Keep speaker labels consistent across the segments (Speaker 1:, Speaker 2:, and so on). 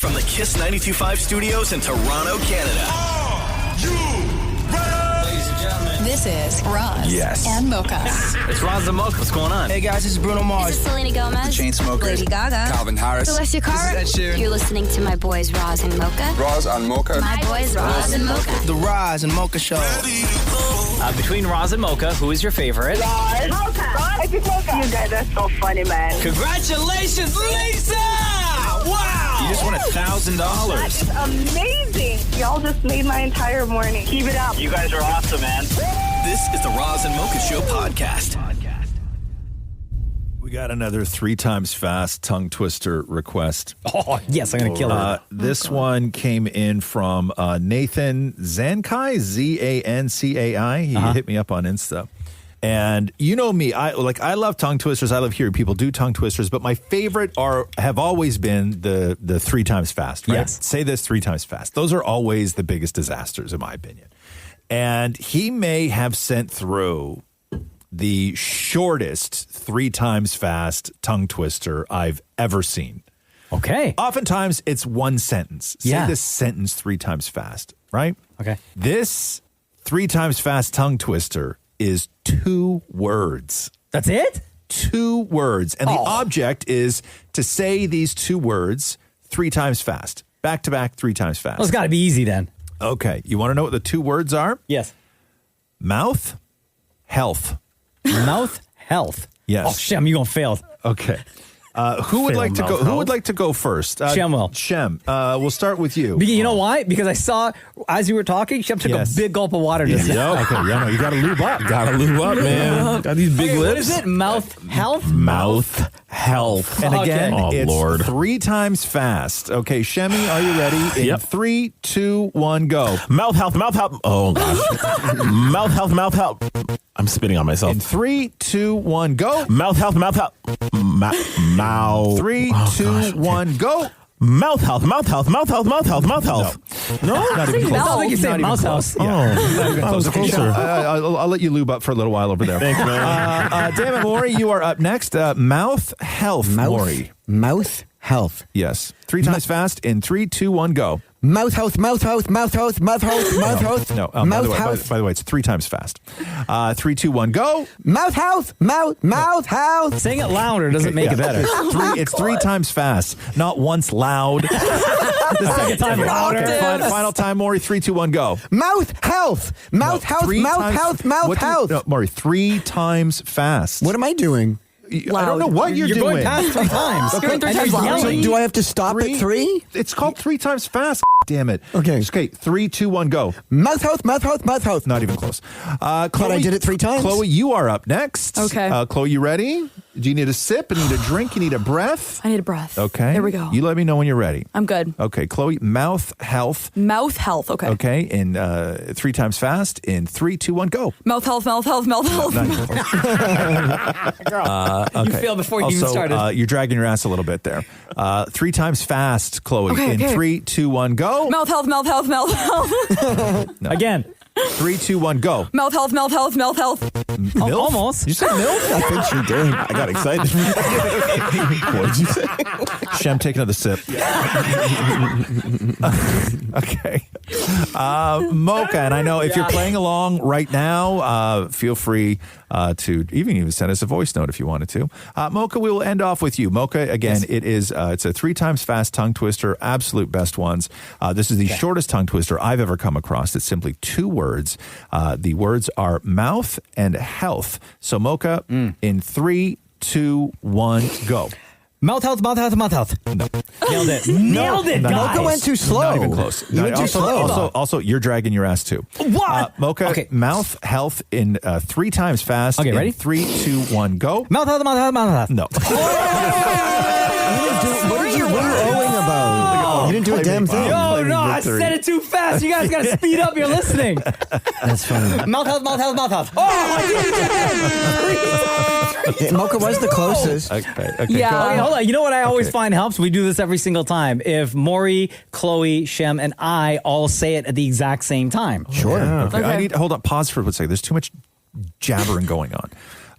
Speaker 1: From the Kiss 92.5 studios in Toronto, Canada.
Speaker 2: Are you ready?
Speaker 3: Ladies and gentlemen,
Speaker 4: this is Roz and Mocha.
Speaker 3: it's Roz and Mocha. What's going on?
Speaker 5: Hey guys, this is Bruno Mars.
Speaker 6: This is Selena Gomez.
Speaker 5: The Chainsmokers.
Speaker 6: Lady Gaga.
Speaker 5: Calvin Harris.
Speaker 6: Celestia Cara.
Speaker 5: This is Ed Sheeran.
Speaker 6: You're listening to my boys Roz and Mocha.
Speaker 7: Roz and Mocha.
Speaker 6: My boys Roz and Mocha.
Speaker 5: The Roz and Mocha Show.
Speaker 3: Between Roz and Mocha, who is your favorite?
Speaker 8: Mocha. Mocha. You guys are so funny, man.
Speaker 3: Congratulations, Lisa! Wow!
Speaker 1: You just won $1,000.
Speaker 8: That is amazing. Y'all just made my entire morning. Keep it up.
Speaker 1: You guys are awesome, man. This is the Roz and Mocha Show podcast.
Speaker 9: We got another 3 times fast tongue twister request.
Speaker 10: Oh, yes, I'm going to kill her.
Speaker 9: This one came in from Nathan Zancai, Zancai. He hit me up on Insta. And you know me, I love tongue twisters. I love hearing people do tongue twisters, but my favorite have always been the 3 times fast, right?
Speaker 10: Yes.
Speaker 9: Say this 3 times fast. Those are always the biggest disasters, in my opinion. And he may have sent through the shortest 3 times fast tongue twister I've ever seen.
Speaker 10: Okay.
Speaker 9: Oftentimes it's one sentence. Say this sentence 3 times fast, right?
Speaker 10: Okay.
Speaker 9: This 3 times fast tongue twister is 2 words.
Speaker 10: That's it?
Speaker 9: 2 words. And the object is to say these 2 words 3 times fast. Back to back 3 times fast.
Speaker 10: Well, it's got to be easy then.
Speaker 9: Okay. You want to know what the 2 words are?
Speaker 10: Yes.
Speaker 9: Mouth, health.
Speaker 10: Mouth, health.
Speaker 9: Yes.
Speaker 10: Oh, Shem, you're going to fail.
Speaker 9: Okay. Who would like to go? Who would like to go first?
Speaker 10: Shem will.
Speaker 9: Shem. We'll start with you.
Speaker 10: You know why? Because I saw as you were talking, Shem took a big gulp of water. Just
Speaker 9: Okay. Yeah. No, you got to lube up.
Speaker 7: man. Got these big lips.
Speaker 10: What is it? Mouth health.
Speaker 7: Mouth health.
Speaker 9: And again,
Speaker 7: Okay.
Speaker 9: it's
Speaker 7: Lord.
Speaker 9: 3 times fast. Okay, Shemi, are you ready? In 3, 2, 1, go.
Speaker 7: Mouth health. Mouth health. Oh gosh. Mouth health. Mouth health. I'm spitting on myself.
Speaker 9: In 3, 2, 1, go.
Speaker 7: Mouth health. Mouth health. Mouth.
Speaker 9: 3, 2, 1, go.
Speaker 7: Mouth health. Mouth health. Mouth health. Mouth health. Mouth health.
Speaker 9: No, not even close.
Speaker 10: I don't think you said mouse house.
Speaker 9: Not even close.
Speaker 7: was
Speaker 9: Okay,
Speaker 7: closer.
Speaker 9: I'll let you lube up for a little while over there.
Speaker 7: Thanks, man.
Speaker 9: Damn it, Maury, you are up next. Mouth health, Maury.
Speaker 11: Mouth health.
Speaker 9: Yes. 3 times fast. In 3, 2, 1, go.
Speaker 11: Mouth health, mouth health, mouth health, mouth health, mouth health.
Speaker 9: No.
Speaker 11: Mouth health.
Speaker 9: By the way, it's 3 times fast. 3, 2, 1, go.
Speaker 11: Mouth health, mouth health.
Speaker 10: Saying it louder doesn't make it better.
Speaker 9: It's 3 times fast, not once loud.
Speaker 10: The second time louder.
Speaker 9: Okay, final time, Maury. 3, 2, 1, go.
Speaker 11: Mouth health, mouth health, mouth health, mouth health.
Speaker 9: No, Maury, 3 times fast.
Speaker 11: What am I doing?
Speaker 9: I don't know what you're doing.
Speaker 10: Going past 3 times.
Speaker 11: Okay.
Speaker 10: You're going 3 times
Speaker 11: So
Speaker 10: yelling.
Speaker 11: do I have to stop at 3?
Speaker 9: It's called 3 times fast. Damn it.
Speaker 11: Okay.
Speaker 9: 3, 2, 1, go.
Speaker 11: Mouth health, mouth health, mouth health.
Speaker 9: Not even close. Chloe,
Speaker 11: But I did it 3 times.
Speaker 9: Chloe, you are up next.
Speaker 12: Okay.
Speaker 9: Chloe, you ready? Do you need a sip? You need a drink? You need a breath?
Speaker 12: I need a breath.
Speaker 9: Okay.
Speaker 12: There we go.
Speaker 9: You let me know when you're ready.
Speaker 12: I'm good.
Speaker 9: Okay, Chloe, mouth health.
Speaker 12: Mouth health. Okay.
Speaker 9: Okay, in 3 times fast. In 3, 2, 1, go.
Speaker 12: Mouth health, mouth health, mouth health.
Speaker 9: Not even close.
Speaker 10: Girl, you failed before you even started.
Speaker 9: You're dragging your ass a little bit there. 3 times fast, Chloe.
Speaker 12: Okay,
Speaker 9: in
Speaker 12: okay.
Speaker 9: 3, 2, 1, go.
Speaker 12: Mouth health, mouth health, mouth health.
Speaker 9: No.
Speaker 10: Again.
Speaker 9: 3, 2, 1, go.
Speaker 12: Mouth health, mouth health, mouth health.
Speaker 9: Milf?
Speaker 10: Almost.
Speaker 9: You said milk?
Speaker 11: I think she did.
Speaker 7: I got excited. What did you say?
Speaker 9: Shem, take another sip. Okay. Mocha, and I know if you're playing along right now, feel free to even send us a voice note if you wanted to. Mocha, we will end off with you. Mocha, again, it's a 3 times fast tongue twister, absolute best ones. This is the shortest tongue twister I've ever come across. It's simply 2 words. The words are mouth and health. So Mocha, in 3, 2, 1, go.
Speaker 10: Mouth health, mouth health, mouth health.
Speaker 9: No.
Speaker 10: Nailed it. Nailed it, guys.
Speaker 11: Mocha went too slow.
Speaker 9: Not even close.
Speaker 11: You went too slow.
Speaker 9: Also, you're dragging your ass too.
Speaker 10: What?
Speaker 9: Mocha,
Speaker 10: Okay.
Speaker 9: mouth health in 3 times fast.
Speaker 10: Okay, ready?
Speaker 9: In 3, 2, 1, go.
Speaker 10: Mouth health, mouth health, mouth health.
Speaker 9: No.
Speaker 11: What are you owing about? You didn't do a damn thing.
Speaker 10: No, I said it too fast. You guys got to speed up your listening.
Speaker 11: That's funny.
Speaker 10: Mouth health, mouth health, mouth health. Oh, I did it again.
Speaker 11: Mocha was the closest.
Speaker 9: Okay,
Speaker 12: Yeah.
Speaker 10: Okay, hold on. You know what I always find helps? We do this every single time. If Maury, Chloe, Shem, and I all say it at the exact same time.
Speaker 11: Sure.
Speaker 9: Okay.
Speaker 12: Okay.
Speaker 9: Hold on. Pause for a second. There's too much jabbering going on.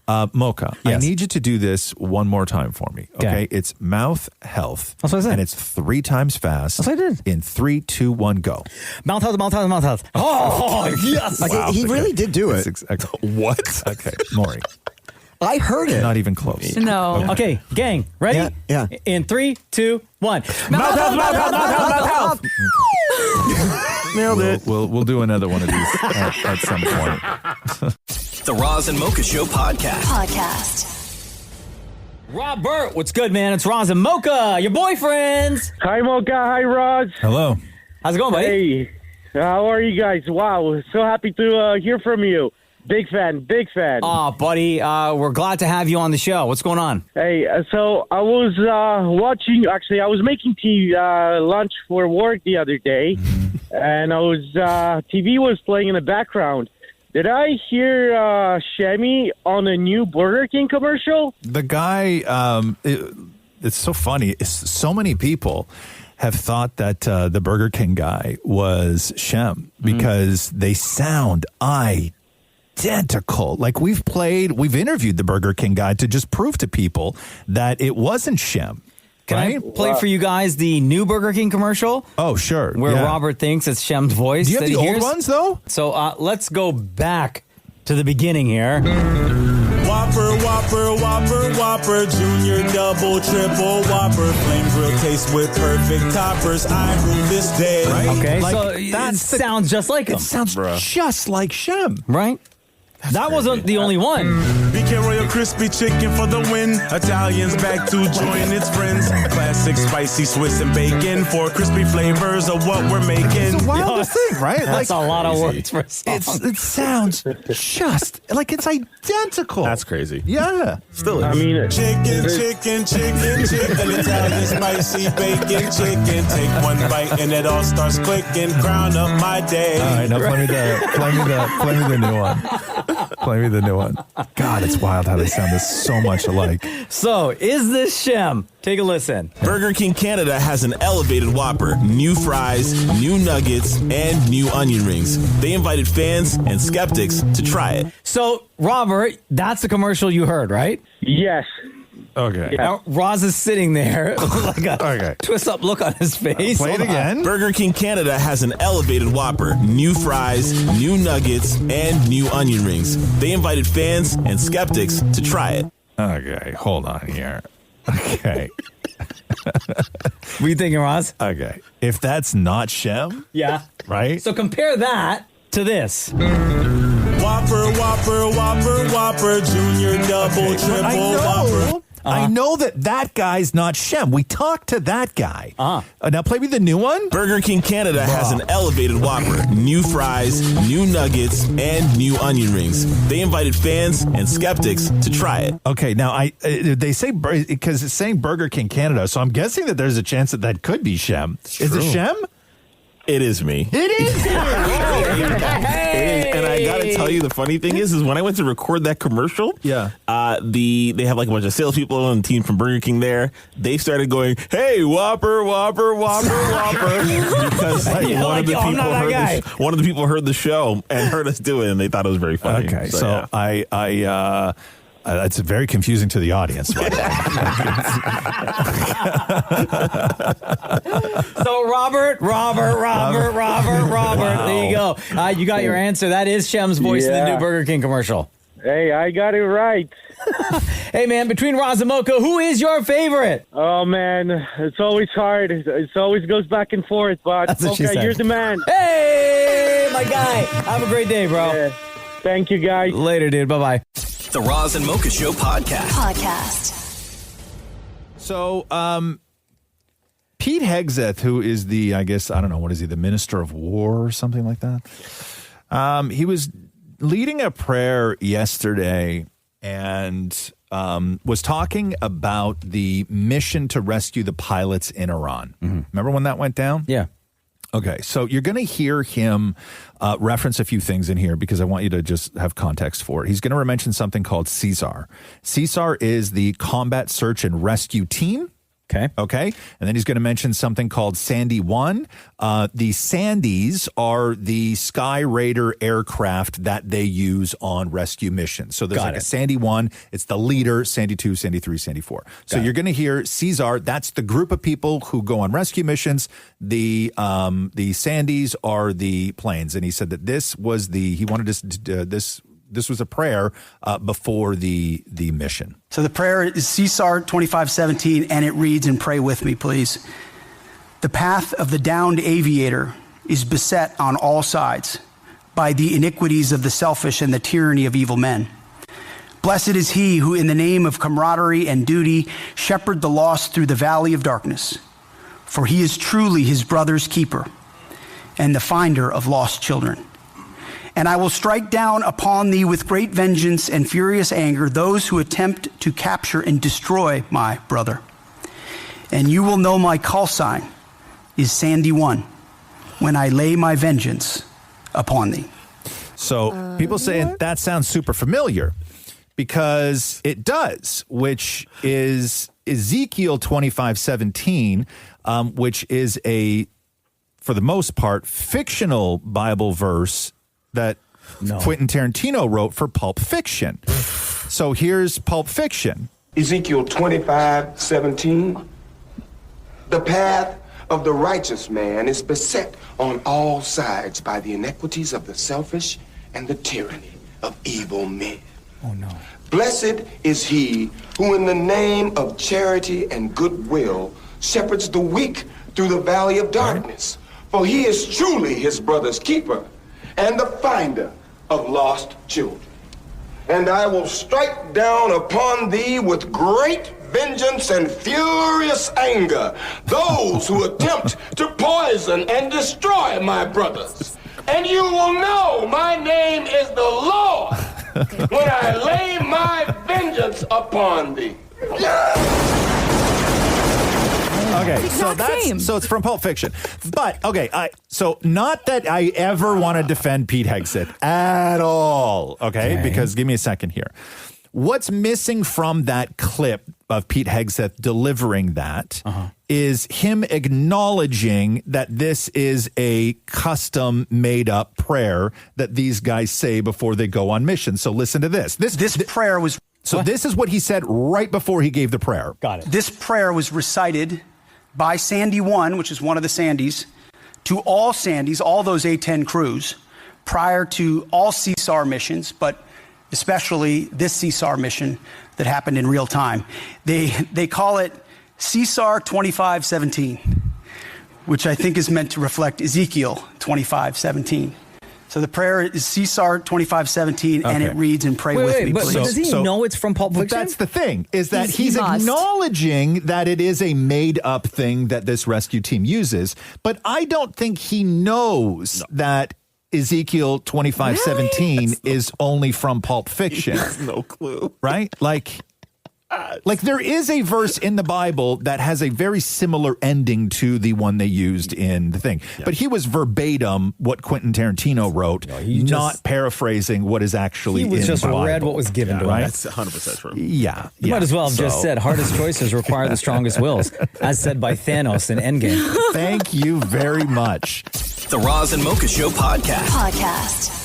Speaker 9: Mocha, I need you to do this one more time for me. Okay. It's mouth health.
Speaker 10: That's what I said.
Speaker 9: And it's 3 times fast.
Speaker 10: That's what I did.
Speaker 9: In 3, 2, 1, go.
Speaker 10: Mouth health, mouth health, mouth health. Oh, yes.
Speaker 11: Like, he really did do it.
Speaker 9: What? Okay, Maury.
Speaker 11: I heard it.
Speaker 9: Not even close.
Speaker 12: No.
Speaker 10: Okay, gang, ready?
Speaker 11: Yeah.
Speaker 10: In 3, 2, 1.
Speaker 12: Mouth health, mouth health, mouth health.
Speaker 9: Nailed it. We'll do another one of these at some point.
Speaker 1: The Roz and Mocha Show
Speaker 6: Podcast.
Speaker 10: Robert, what's good, man? It's Roz and Mocha, your boyfriends.
Speaker 13: Hi, Mocha. Hi, Roz.
Speaker 9: Hello.
Speaker 10: How's it going, buddy?
Speaker 13: Hey, how are you guys? Wow, so happy to hear from you. Big fan.
Speaker 10: Oh, buddy, we're glad to have you on the show. What's going on?
Speaker 13: Hey, so I was watching, actually, I was making lunch for work the other day, and TV was playing in the background. Did I hear Shemi on a new Burger King commercial?
Speaker 9: The guy, it's so funny. So many people have thought that the Burger King guy was Shem because they sound identical. Like we've interviewed the Burger King guy to just prove to people that it wasn't Shem.
Speaker 10: Can I play for you guys the new Burger King commercial?
Speaker 9: Oh, sure.
Speaker 10: Where Robert thinks it's Shem's voice.
Speaker 9: Do you have the old ones, though?
Speaker 10: So let's go back to the beginning here.
Speaker 2: Whopper, Whopper, Whopper, Whopper, Junior, Double, Triple, Whopper, Flame Grill taste with perfect toppers. I rule this day.
Speaker 9: Right?
Speaker 10: Okay,
Speaker 9: Like,
Speaker 10: so it sounds just like him.
Speaker 9: It sounds just like Shem.
Speaker 10: Right? That wasn't the only one.
Speaker 2: BK Royal Crispy Chicken for the win. Italians back to join its friends. Classic spicy Swiss and bacon for crispy flavors of what we're making.
Speaker 9: It's the wildest thing, right?
Speaker 10: That's a lot of words for a song.
Speaker 9: It sounds just like it's identical.
Speaker 7: That's crazy.
Speaker 9: Yeah.
Speaker 7: Still is.
Speaker 13: I mean,
Speaker 2: Chicken, Italian spicy bacon chicken. Take one bite and it all starts clicking. Crown up my day.
Speaker 9: All right, now play me the new one. Play me the new one. God, it's wild how they sound so much alike.
Speaker 10: So, is this Shem? Take a listen.
Speaker 1: Burger King Canada has an elevated Whopper, new fries, new nuggets, and new onion rings. They invited fans and skeptics to try it.
Speaker 10: So, Robert, that's the commercial you heard, right?
Speaker 13: yes.
Speaker 9: Okay.
Speaker 10: Now, Roz is sitting there like a twist-up look on his face.
Speaker 9: Play it again.
Speaker 1: Burger King Canada has an elevated Whopper, new fries, new nuggets, and new onion rings. They invited fans and skeptics to try it.
Speaker 9: Okay, hold on here. Okay.
Speaker 10: What are you thinking, Roz?
Speaker 9: Okay. If that's not Shem,
Speaker 10: Yeah.
Speaker 9: right?
Speaker 10: So compare that to this.
Speaker 2: Whopper, Whopper, Whopper, Whopper, Junior, Double, Triple, Whopper.
Speaker 9: I know that guy's not Shem. We talked to that guy. Now play me the new one.
Speaker 1: Burger King Canada has an elevated Whopper, new fries, new nuggets, and new onion rings. They invited fans and skeptics to try it.
Speaker 9: Okay, now they say because it's saying Burger King Canada, so I'm guessing that there's a chance that could be Shem. Is it Shem?
Speaker 1: It is me.
Speaker 9: It is.
Speaker 1: It is. And I gotta tell you, the funny thing is when I went to record that commercial, they have like a bunch of salespeople and the team from Burger King there. They started going, "Hey, Whopper, Whopper, Whopper, Whopper," because one of the people heard the show and heard us do it, and they thought it was very funny.
Speaker 9: Okay, so it's very confusing to the audience.
Speaker 10: So Robert. There you go. You got your answer. That is Shem's voice in the new Burger King commercial.
Speaker 13: Hey, I got it right.
Speaker 10: Hey, man, between Roz and Mocha, who is your favorite?
Speaker 13: Oh, man, it's always hard. It always goes back and forth, but
Speaker 10: That's what she
Speaker 13: okay,
Speaker 10: said.
Speaker 13: you're the man.
Speaker 10: Hey, my guy. Have a great day, bro.
Speaker 13: Yeah. Thank you, guys.
Speaker 10: Later, dude. Bye-bye.
Speaker 1: The Roz and Mocha Show podcast.
Speaker 9: So, Pete Hegseth, who is the, I guess, I don't know, what is he, the Minister of War or something like that? He was leading a prayer yesterday and was talking about the mission to rescue the pilots in Iran. Remember when that went down?
Speaker 10: Yeah.
Speaker 9: Okay, so you're going to hear him reference a few things in here because I want you to just have context for it. He's going to mention something called CSAR. CSAR is the Combat Search and Rescue Team. Okay. And then he's going to mention something called Sandy 1. The Sandies are the Sky Raider aircraft that they use on rescue missions. So there's a Sandy 1. It's the leader, Sandy 2, Sandy 3, Sandy 4. So you're going to hear Caesar. That's the group of people who go on rescue missions. The Sandies are the planes. And he said that this was he wanted us to this was a prayer before the mission.
Speaker 5: So the prayer is Caesar 25:17, and it reads, and pray with me, please. The path of the downed aviator is beset on all sides by the iniquities of the selfish and the tyranny of evil men. Blessed is he who, in the name of camaraderie and duty, shepherd the lost through the valley of darkness, for he is truly his brother's keeper and the finder of lost children. And I will strike down upon thee with great vengeance and furious anger those who attempt to capture and destroy my brother. And you will know my call sign is Sandy 1 when I lay my vengeance upon thee.
Speaker 9: So people say that sounds super familiar because it does, which is Ezekiel 25:17, which is for the most part, fictional Bible verse that Quentin Tarantino wrote for Pulp Fiction. So here's Pulp Fiction.
Speaker 14: Ezekiel 25:17. The path of the righteous man is beset on all sides by the iniquities of the selfish and the tyranny of evil men.
Speaker 10: Oh, no.
Speaker 14: Blessed is he who in the name of charity and goodwill shepherds the weak through the valley of darkness. For he is truly his brother's keeper and the finder of lost children. And I will strike down upon thee with great vengeance and furious anger those who attempt to poison and destroy my brothers. And you will know my name is the Lord when I lay my vengeance upon thee.
Speaker 9: Okay, so it's from Pulp Fiction. But, okay, so not that I ever want to defend Pete Hegseth at all, okay? Because give me a second here. What's missing from that clip of Pete Hegseth delivering that is him acknowledging that this is a custom made-up prayer that these guys say before they go on mission. So listen to this. This
Speaker 5: prayer was...
Speaker 9: So this is what he said right before he gave the prayer.
Speaker 10: Got it.
Speaker 5: This prayer was recited by Sandy 1, which is one of the Sandies, to all Sandies, all those A-10 crews, prior to all CSAR missions, but especially this CSAR mission that happened in real time. They call it CSAR 25:17, which I think is meant to reflect Ezekiel 25:17. So the prayer is CSAR 25:17, and it reads, and pray with me,
Speaker 10: but
Speaker 5: please.
Speaker 10: does he know it's from Pulp Fiction?
Speaker 9: That's the thing, is that he's acknowledging that it is a made-up thing that this rescue team uses, but I don't think he knows that Ezekiel 25:17 is only from Pulp Fiction.
Speaker 1: He has no clue.
Speaker 9: Right? Like there is a verse in the Bible that has a very similar ending to the one they used in the thing. Yeah. But he was verbatim what Quentin Tarantino wrote, not paraphrasing what is actually in the Bible.
Speaker 10: He was just read what was given to him.
Speaker 1: That's 100% true.
Speaker 9: Yeah.
Speaker 10: You might as well have just said hardest choices require the strongest wills, as said by Thanos in Endgame.
Speaker 9: Thank you very much.
Speaker 15: The Roz and Mocha Show podcast.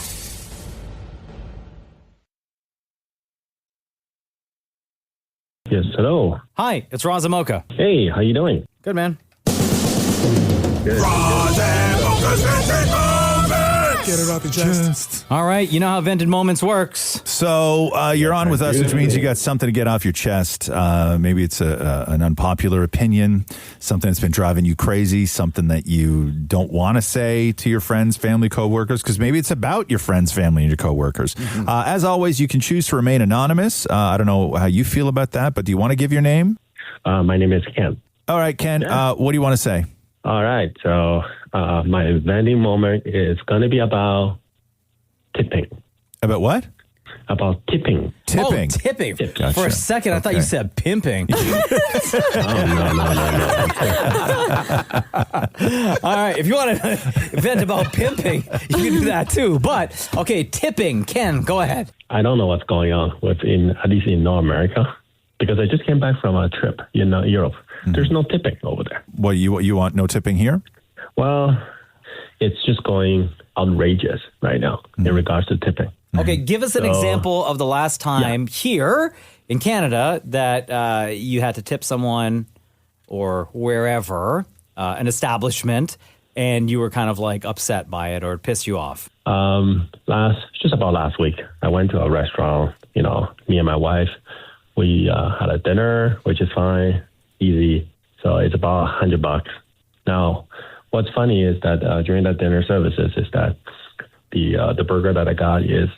Speaker 16: Yes, hello.
Speaker 10: Hi, it's Roz and Mocha.
Speaker 16: Hey, how you doing?
Speaker 10: Good, man.
Speaker 16: Good.
Speaker 2: Roz and Mocha's Vented Moments! Get it off your chest.
Speaker 10: All right, you know how Vented Moments works.
Speaker 9: So you're on with us, which means you got something to get off your chest. Maybe it's an unpopular opinion, something that's been driving you crazy, something that you don't want to say to your friends, family, coworkers, because maybe it's about your friends, family, and your coworkers. As always, you can choose to remain anonymous. I don't know how you feel about that, but do you want to give your name?
Speaker 16: My name is Ken.
Speaker 9: All right, Ken, what do you want to say?
Speaker 16: All right, so my vending moment is going to be about tipping.
Speaker 9: About what?
Speaker 16: About tipping.
Speaker 9: Tipping.
Speaker 10: Oh, tipping.
Speaker 9: Gotcha.
Speaker 10: For a second, I thought you said pimping.
Speaker 16: No.
Speaker 10: All right, if you want to vent about pimping, you can do that too. But, okay, tipping. Ken, go ahead.
Speaker 16: I don't know what's going on at least in North America, because I just came back from a trip in Europe. there's no tipping over there.
Speaker 9: What, you want no tipping here?
Speaker 16: Well, it's just going outrageous right now in regards to tipping.
Speaker 10: Okay, give us an example of the last time here in Canada that you had to tip someone or wherever, an establishment, and you were kind of like upset by it or it pissed you off.
Speaker 16: Just about last week, I went to a restaurant, me and my wife, we had a dinner, which is fine, easy. So it's about $100. Now, what's funny is that during that dinner services is that the burger that I got is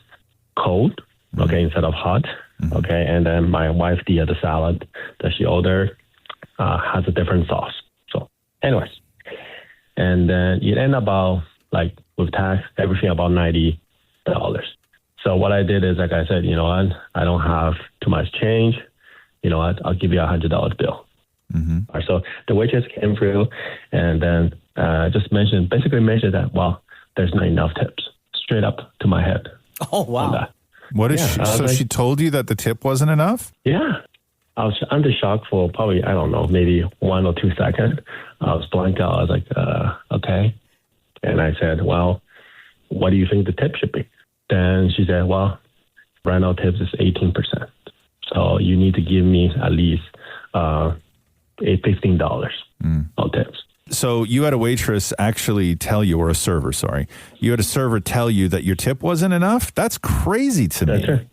Speaker 16: cold, okay, instead of hot, okay, and then my wife, the salad that she ordered has a different sauce. So, anyways, and then it ended about like with tax, everything about $90. So what I did is, like I said, I don't have too much change. I'll give you $100 bill. All right, so the waitress came through and then basically mentioned that, well, there's not enough tips, straight up to my head.
Speaker 10: Oh, wow.
Speaker 9: What is she? So she told you that the tip wasn't enough?
Speaker 16: Yeah. I was under shock for probably, I don't know, maybe 1 or 2 seconds. I was blanked out. I was like, okay. And I said, well, what do you think the tip should be? Then she said, well, right now tips is 18%. So you need to give me at least $15 on tips.
Speaker 9: So you had a waitress actually tell you, or a server, sorry. You had a server tell you that your tip wasn't enough? That's crazy to me.
Speaker 16: Right.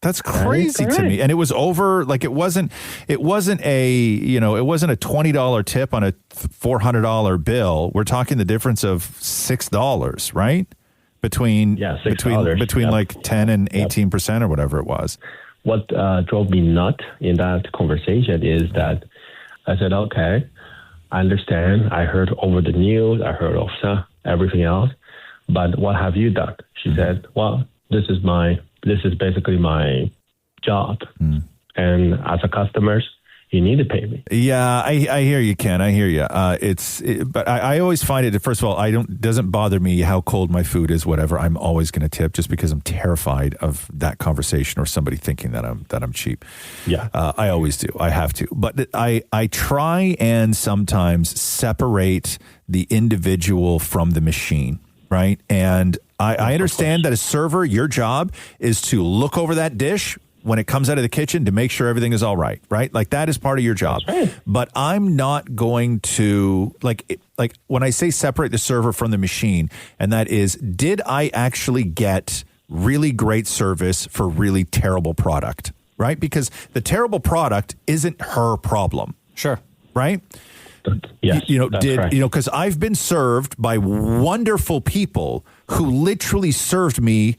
Speaker 9: That's crazy to me. And it was over, like it wasn't a $20 tip on a $400 bill. We're talking the difference of $6, right? Between like 10 and 18% or whatever it was.
Speaker 16: What drove me nuts in that conversation is that I said, okay, I understand. I heard over the news. I heard of everything else. But what have you done? She said, well, this is basically my job. And as a customer, you need to pay me.
Speaker 9: Yeah, I hear you, Ken. I hear you. But I always find it, first of all, it doesn't bother me how cold my food is, whatever. I'm always going to tip just because I'm terrified of that conversation or somebody thinking that I'm cheap.
Speaker 16: Yeah.
Speaker 9: I always do. I have to. But I try and sometimes separate the individual from the machine, right? And I understand that as server, your job is to look over that dish when it comes out of the kitchen to make sure everything is all right, right? Like that is part of your job.
Speaker 16: Right.
Speaker 9: But I'm not going to, like when I say separate the server from the machine, and that is, did I actually get really great service for really terrible product, right? Because the terrible product isn't her problem.
Speaker 10: Sure.
Speaker 9: Right?
Speaker 16: Yes,
Speaker 9: because I've been served by wonderful people who literally served me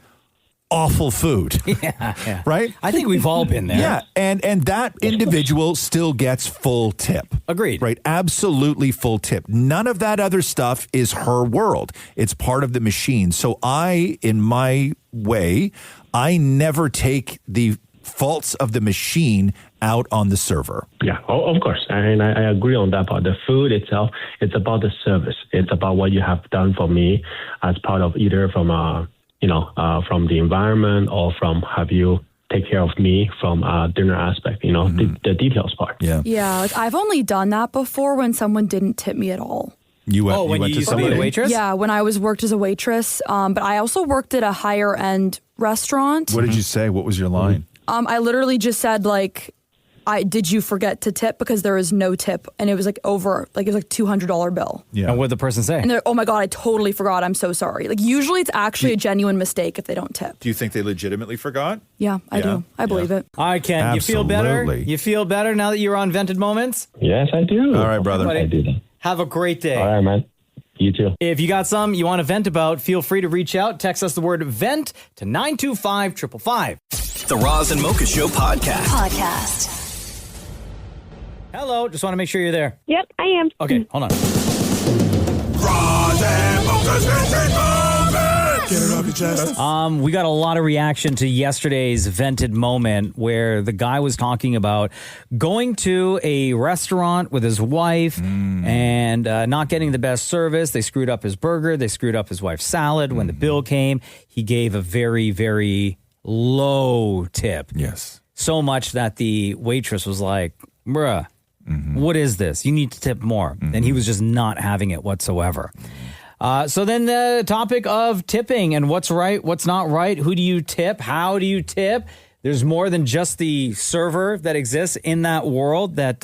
Speaker 9: awful food.
Speaker 10: Yeah.
Speaker 9: Right?
Speaker 10: I think we've all been there.
Speaker 9: Yeah. And that individual still gets full tip.
Speaker 10: Agreed.
Speaker 9: Right. Absolutely full tip. None of that other stuff is her world. It's part of the machine. So in my way, I never take the faults of the machine out on the server.
Speaker 16: Yeah, of course. And I agree on that part. The food itself, it's about the service. It's about what you have done for me as part of either from from the environment or from have you take care of me from a dinner aspect, the details part.
Speaker 9: Yeah.
Speaker 17: Yeah, like I've only done that before when someone didn't tip me at all.
Speaker 10: You went to used to be a waitress?
Speaker 17: Yeah, when I worked as a waitress. But I also worked at a higher end restaurant.
Speaker 9: What did you say? What was your line?
Speaker 17: I literally just said did you forget to tip, because there was no tip, and it was $200 bill.
Speaker 10: Yeah. And what did the person say?
Speaker 17: And they're, oh my God, I totally forgot. I'm so sorry. Like usually it's actually a genuine mistake if they don't tip.
Speaker 9: Do you think they legitimately forgot?
Speaker 17: Yeah, I do. I believe it.
Speaker 10: All right, Ken, you feel better? You feel better now that you're on Vented Moments?
Speaker 16: Yes, I do.
Speaker 9: All right, brother.
Speaker 16: I do that.
Speaker 10: Have a great day.
Speaker 16: All right, man. You too.
Speaker 10: If you got some you want to vent about, feel free to reach out. Text us the word VENT to 925-555.
Speaker 15: The Roz and Mocha Show
Speaker 6: Podcast.
Speaker 10: Hello, just want to make sure you're there.
Speaker 8: Yep, I am.
Speaker 10: Okay, hold on.
Speaker 2: Roz and Mocha's Vented Moment. Get it off your chest.
Speaker 10: We got a lot of reaction to yesterday's Vented Moment where the guy was talking about going to a restaurant with his wife and not getting the best service. They screwed up his burger. They screwed up his wife's salad. When the bill came, he gave a very, very low tip.
Speaker 9: Yes.
Speaker 10: So much that the waitress was like, bruh, What is this? You need to tip more. And he was just not having it whatsoever. So then the topic of tipping and what's right, what's not right. Who do you tip? How do you tip? There's more than just the server that exists in that world that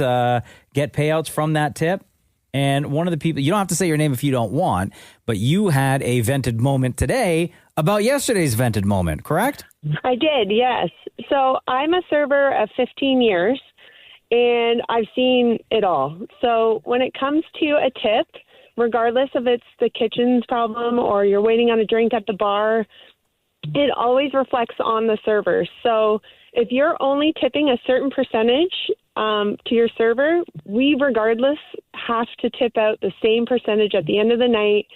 Speaker 10: get payouts from that tip. And one of the people, you don't have to say your name if you don't want, but you had a vented moment today about yesterday's vented moment, correct?
Speaker 18: I did, yes. So I'm a server of 15 years, and I've seen it all. So when it comes to a tip, regardless if it's the kitchen's problem or you're waiting on a drink at the bar, it always reflects on the server. So if you're only tipping a certain percentage to your server, we regardless have to tip out the same percentage at the end of the night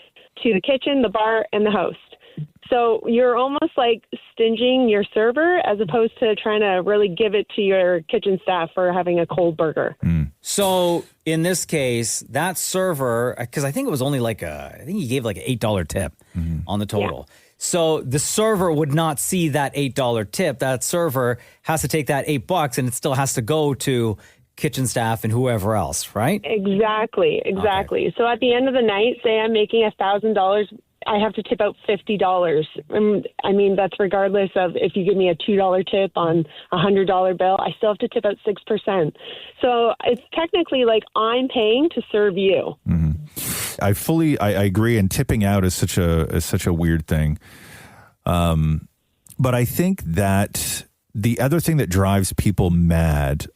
Speaker 18: to the kitchen, the bar, and the host. So you're almost like stinging your server as opposed to trying to really give it to your kitchen staff for having a cold burger.
Speaker 10: So in this case, that server, because I think it was only I think he gave like an $8 tip on the total. Yeah. So the server would not see that $8 tip. That server has to take that $8 and it still has to go to kitchen staff and whoever else, right?
Speaker 18: Exactly. Okay. So at the end of the night, say I'm making $1,000, I have to tip out $50. I mean, that's regardless of if you give me a $2 tip on a $100 bill, I still have to tip out 6%. So it's technically like I'm paying to serve you.
Speaker 9: I agree, and tipping out is such a weird thing. But I think that the other thing that drives people mad,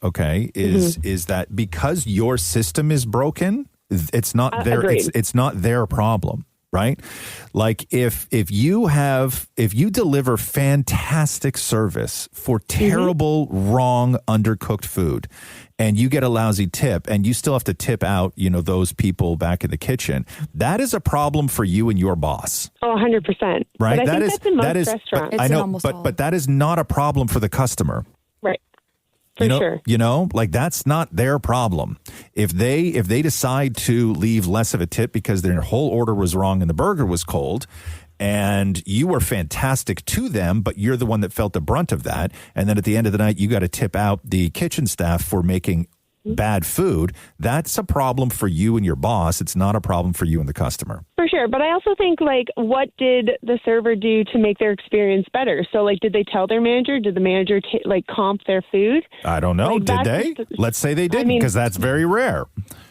Speaker 9: is that because your system is broken, it's not it's not their problem. Right? Like if you deliver fantastic service for terrible, wrong, undercooked food and you get a lousy tip and you still have to tip out, those people back in the kitchen, that is a problem for you and your boss.
Speaker 18: Oh, 100%.
Speaker 9: Right?
Speaker 18: But I think that's in most restaurants.
Speaker 9: I know, but that is not a problem for the customer.
Speaker 18: Right. For sure.
Speaker 9: That's not their problem. If they decide to leave less of a tip because their whole order was wrong and the burger was cold, and you were fantastic to them, but you're the one that felt the brunt of that, and then at the end of the night, you got to tip out the kitchen staff for making bad food, that's a problem for you and your boss. It's not a problem for you and the customer.
Speaker 18: For sure. But I also think, what did the server do to make their experience better? So, did they tell their manager? Did the manager, comp their food?
Speaker 9: I don't know. Did they? Let's say they didn't, because that's very rare.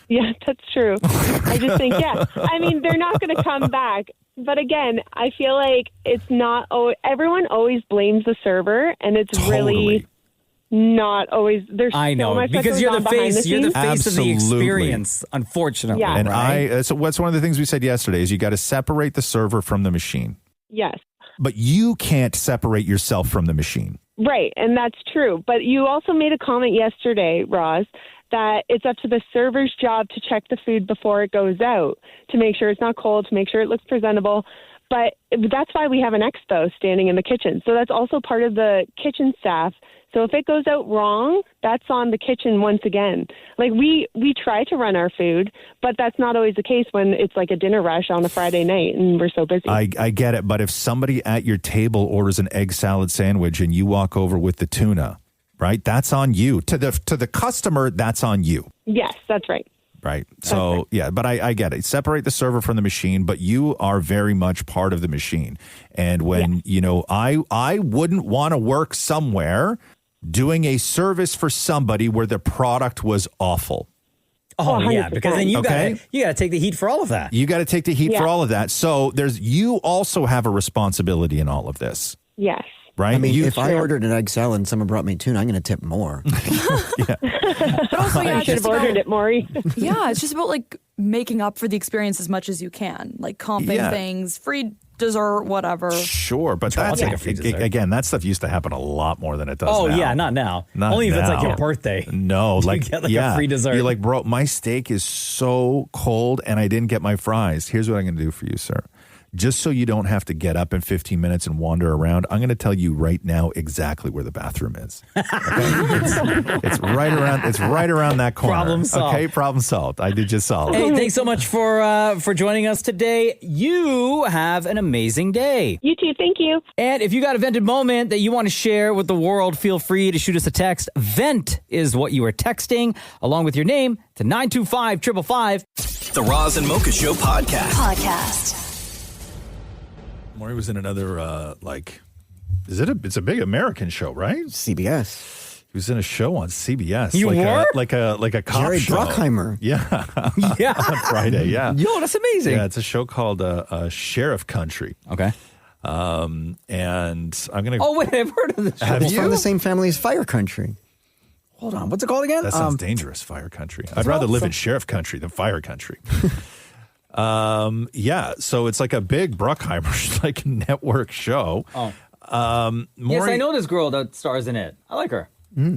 Speaker 18: Yeah, that's true. I just think, they're not going to come back. But again, I feel like it's not, everyone always blames the server, and it's really not always. There's
Speaker 10: I know,
Speaker 18: so much
Speaker 10: because you're the face. You're the face of the
Speaker 9: Absolutely.
Speaker 10: experience, unfortunately.
Speaker 18: Yeah.
Speaker 9: And so what's one of the things we said yesterday is you got to separate the server from the machine.
Speaker 18: Yes.
Speaker 9: But you can't separate yourself from the machine.
Speaker 18: Right, and that's true. But you also made a comment yesterday, Roz, that it's up to the server's job to check the food before it goes out, to make sure it's not cold, to make sure it looks presentable. But that's why we have an expo standing in the kitchen. So that's also part of the kitchen staff. So if it goes out wrong, that's on the kitchen once again. We try to run our food, but that's not always the case when it's like a dinner rush on a Friday night and we're so busy.
Speaker 9: I get it, but if somebody at your table orders an egg salad sandwich and you walk over with the tuna, right, that's on you. To the customer, that's on you.
Speaker 18: Yes, that's right.
Speaker 9: Right. So, right. Yeah, but I get it. Separate the server from the machine, but you are very much part of the machine. And when, I wouldn't want to work somewhere doing a service for somebody where the product was awful.
Speaker 10: Oh, yeah, because then you got to take the heat for all of that.
Speaker 9: You got to take the heat for all of that. So you also have a responsibility in all of this.
Speaker 18: Yes.
Speaker 9: Right?
Speaker 11: I mean, if I ordered an egg salad and someone brought me tuna, I'm going to tip more.
Speaker 17: But also,
Speaker 18: I should have ordered it, Maury.
Speaker 17: Yeah, it's just about making up for the experience as much as you can, comping things, free dessert, whatever.
Speaker 9: Sure, but that's again, that stuff used to happen a lot more than it does now.
Speaker 10: Oh yeah, not now. Only if it's your birthday.
Speaker 9: No,
Speaker 10: you get a free dessert.
Speaker 9: You're bro, my steak is so cold and I didn't get my fries. Here's what I'm going to do for you, sir. just so you don't have to get up in 15 minutes and wander around, I'm going to tell you right now exactly where the bathroom is. Okay? it's right around that corner.
Speaker 10: Problem solved.
Speaker 9: Okay, problem solved. I did just solve it.
Speaker 10: Hey, thanks so much for joining us today. You have an amazing day.
Speaker 18: You too. Thank you.
Speaker 10: And if you got a vented moment that you want to share with the world, feel free to shoot us a text. Vent is what you are texting, along with your name, to 925-555.
Speaker 15: The Roz and Mocha Show podcast.
Speaker 9: Maury was in another, it's a big American show, right?
Speaker 11: CBS.
Speaker 9: He was in a show on CBS.
Speaker 10: You were?
Speaker 9: Like a cop
Speaker 11: Jared
Speaker 9: show.
Speaker 11: Bruckheimer.
Speaker 9: Yeah.
Speaker 10: Yeah.
Speaker 9: On Friday, yeah.
Speaker 10: Yo, that's amazing.
Speaker 9: Yeah, it's a show called Sheriff Country.
Speaker 10: Okay.
Speaker 9: And I'm going to...
Speaker 10: Oh, wait, I've heard of this show.
Speaker 9: Have
Speaker 11: It's
Speaker 9: you?
Speaker 11: from the same family as Fire Country.
Speaker 10: Hold on. What's it called again?
Speaker 9: That sounds dangerous, Fire Country. I'd rather live in Sheriff Country than Fire Country. Yeah, so it's like a big Bruckheimer like network show.
Speaker 10: Oh.
Speaker 9: Maury,
Speaker 10: Yes, I know this girl that stars in it. I like her.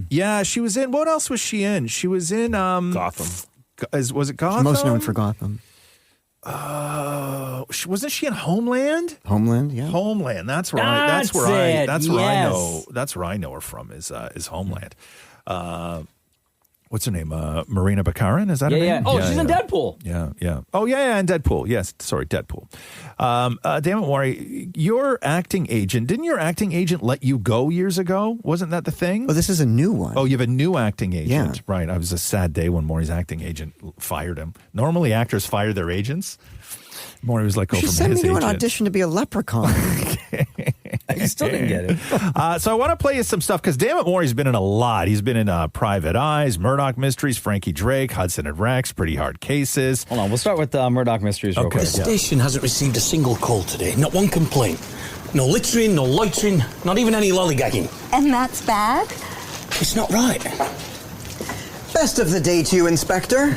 Speaker 9: Yeah, she was in... What else was she in? She was in...
Speaker 1: Gotham.
Speaker 9: Was it Gotham?
Speaker 11: Most known for Gotham.
Speaker 9: Wasn't she in Homeland?
Speaker 11: Homeland, yeah.
Speaker 9: Homeland. That's right.
Speaker 10: That's it.
Speaker 9: That's where I know.
Speaker 10: Yes.
Speaker 9: That's where I know her from. Is Homeland. What's her name? Marina Baccarin. Is that her
Speaker 10: Yeah.
Speaker 9: name?
Speaker 10: Oh, she's in Deadpool.
Speaker 9: Yeah. Oh, yeah, and Deadpool. Yes, sorry, Deadpool. Damn it, Maury, your acting agent, didn't your acting agent let you go years ago? Wasn't that the thing?
Speaker 11: Oh, this is a new one.
Speaker 9: Oh, you have a new acting agent.
Speaker 11: Yeah.
Speaker 9: Right. It was a sad day when Maury's acting agent fired him. Normally, actors fire their agents. Maury was let go
Speaker 11: She
Speaker 9: from
Speaker 11: sent
Speaker 9: his
Speaker 11: me to
Speaker 9: agent.
Speaker 11: an audition to be a leprechaun.
Speaker 10: I still didn't get it.
Speaker 9: So I want to play you some stuff because damn it, Maury's been in a lot. He's been in Private Eyes, Murdoch Mysteries, Frankie Drake, Hudson and Rex, Pretty Hard Cases.
Speaker 10: Hold on. We'll start with Murdoch Mysteries real quick.
Speaker 19: The station hasn't received a single call today. Not one complaint. No littering, no loitering, not even any lollygagging.
Speaker 4: And that's bad?
Speaker 19: It's not right.
Speaker 11: Best of the day to you, Inspector.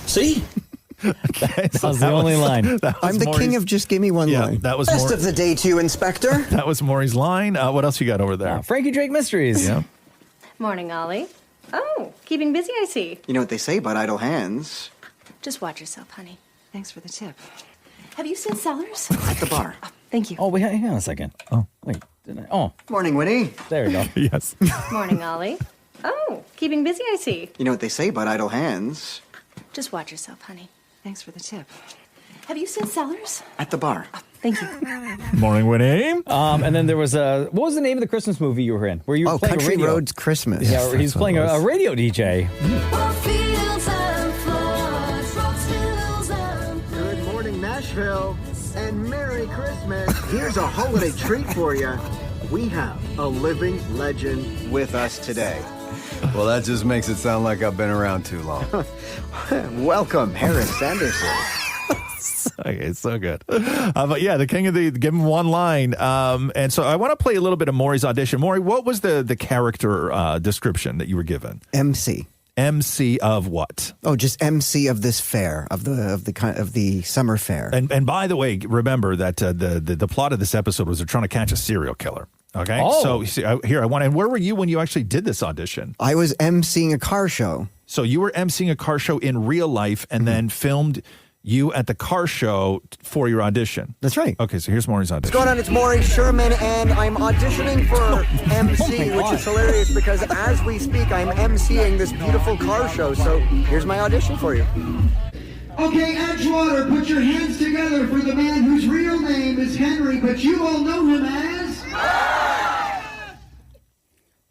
Speaker 19: See?
Speaker 10: That was the only line.
Speaker 11: I'm the king of just give me one line.
Speaker 9: That was
Speaker 11: Best of the day to you, Inspector.
Speaker 9: That was Maury's line. What else you got over there?
Speaker 10: Frankie Drake Mysteries.
Speaker 9: Yeah.
Speaker 20: Morning, Ollie. Oh, keeping busy, I see.
Speaker 11: You know what they say about idle hands?
Speaker 20: Just watch yourself, honey. Thanks for the tip. Have you seen Sellers?
Speaker 11: At the bar.
Speaker 20: Thank you.
Speaker 10: Oh, wait, hang on a second. Oh, wait. Didn't I? Oh,
Speaker 11: Morning, Winnie.
Speaker 10: there we go.
Speaker 9: Yes.
Speaker 20: Morning, Ollie. Oh, keeping busy, I see.
Speaker 11: You know what they say about idle hands?
Speaker 20: Just watch yourself, honey. Thanks for the tip. Have you seen Sellers?
Speaker 11: At the bar.
Speaker 20: Thank you.
Speaker 9: Morning, Winnie.
Speaker 10: And then there was what was the name of the Christmas movie you were in? Where you were playing
Speaker 11: Country
Speaker 10: a radio?
Speaker 11: Roads Christmas.
Speaker 10: Yeah, he's playing a radio DJ.
Speaker 21: Good morning, Nashville, and Merry Christmas. Here's a holiday treat for you. We have a living legend with us today.
Speaker 22: Well, that just makes it sound like I've been around too long.
Speaker 21: Welcome, Harris Sanderson.
Speaker 9: Okay, it's so good. But yeah, the king of the give him one line. And so I want to play a little bit of Maury's audition. Maury, what was the character description that you were given?
Speaker 11: MC.
Speaker 9: MC of what?
Speaker 11: Oh, just MC of this fair, of the summer fair.
Speaker 9: And by the way, remember that the plot of this episode was they're trying to catch a serial killer. Okay.
Speaker 10: Oh.
Speaker 9: So see, here I want. And where were you when you actually did this audition?
Speaker 11: I was MCing a car show.
Speaker 9: So you were MCing a car show in real life, and then filmed you at the car show for your audition.
Speaker 11: That's right.
Speaker 9: Okay. So here's Maury's
Speaker 21: What's
Speaker 9: audition.
Speaker 21: going on? It's Maury Sherman, and I'm auditioning for MC, which is hilarious because as we speak, I'm MCing this beautiful car show. So here's my audition for you.
Speaker 23: Okay, Edgewater, put your hands together for the man whose real name is Henry, but you all know him as...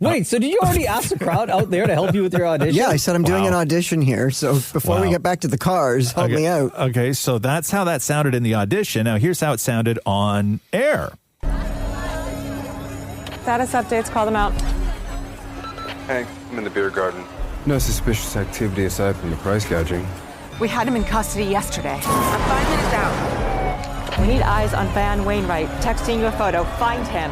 Speaker 10: Wait, so did you already ask the crowd out there to help you with your audition?
Speaker 11: Yeah, I said I'm doing an audition here, so before we
Speaker 9: Wow.
Speaker 11: get back to the cars, help me out.
Speaker 9: Okay, so that's how that sounded in the audition. Now here's how it sounded on air.
Speaker 24: Status updates, call them out.
Speaker 22: Hey, I'm in the beer garden. No suspicious activity aside from the price gouging.
Speaker 24: We had him in custody yesterday. I'm 5 minutes out. We need eyes on Van Wainwright. Texting you a photo. Find him.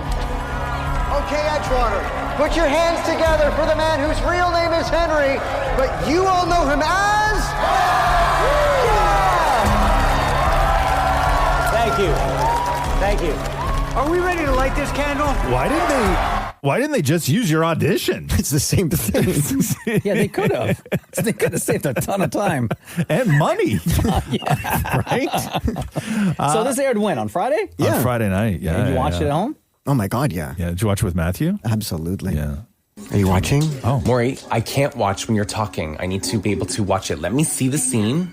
Speaker 21: Okay, Edgewater, put your hands together for the man whose real name is Henry, but you all know him as...
Speaker 19: Thank you. Thank you.
Speaker 21: Are we ready to light this candle?
Speaker 9: Why Why didn't they just use your audition?
Speaker 11: It's the same thing.
Speaker 10: Yeah, they could have. They could have saved a ton of time
Speaker 9: and money. Right?
Speaker 10: So this aired when? On Friday?
Speaker 9: On Friday night. Yeah.
Speaker 10: Did you watch it at home?
Speaker 11: Oh my God, yeah.
Speaker 9: Yeah. Did you watch it with Matthew?
Speaker 11: Absolutely.
Speaker 9: Yeah.
Speaker 11: Are you watching?
Speaker 9: Oh.
Speaker 3: Maury, I can't watch when you're talking. I need to be able to watch it. Let me see the scene.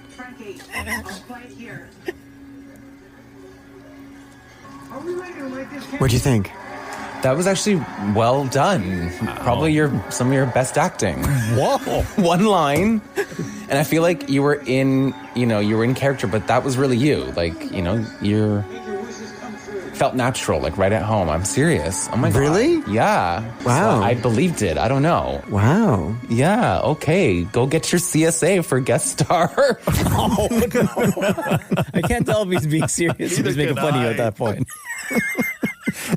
Speaker 11: What'd you think?
Speaker 3: That was actually well done. Probably some of your best acting.
Speaker 10: Whoa.
Speaker 3: One line. And I feel like you were in character, but that was really you. Like, you felt natural, like right at home. I'm serious. Oh my God.
Speaker 11: Really?
Speaker 3: Yeah.
Speaker 11: Wow.
Speaker 3: So I believed it. I don't know.
Speaker 11: Wow.
Speaker 3: Yeah. Okay. Go get your CSA for guest star.
Speaker 10: Oh, no. I can't tell if he's being serious or he's making fun of you at that point.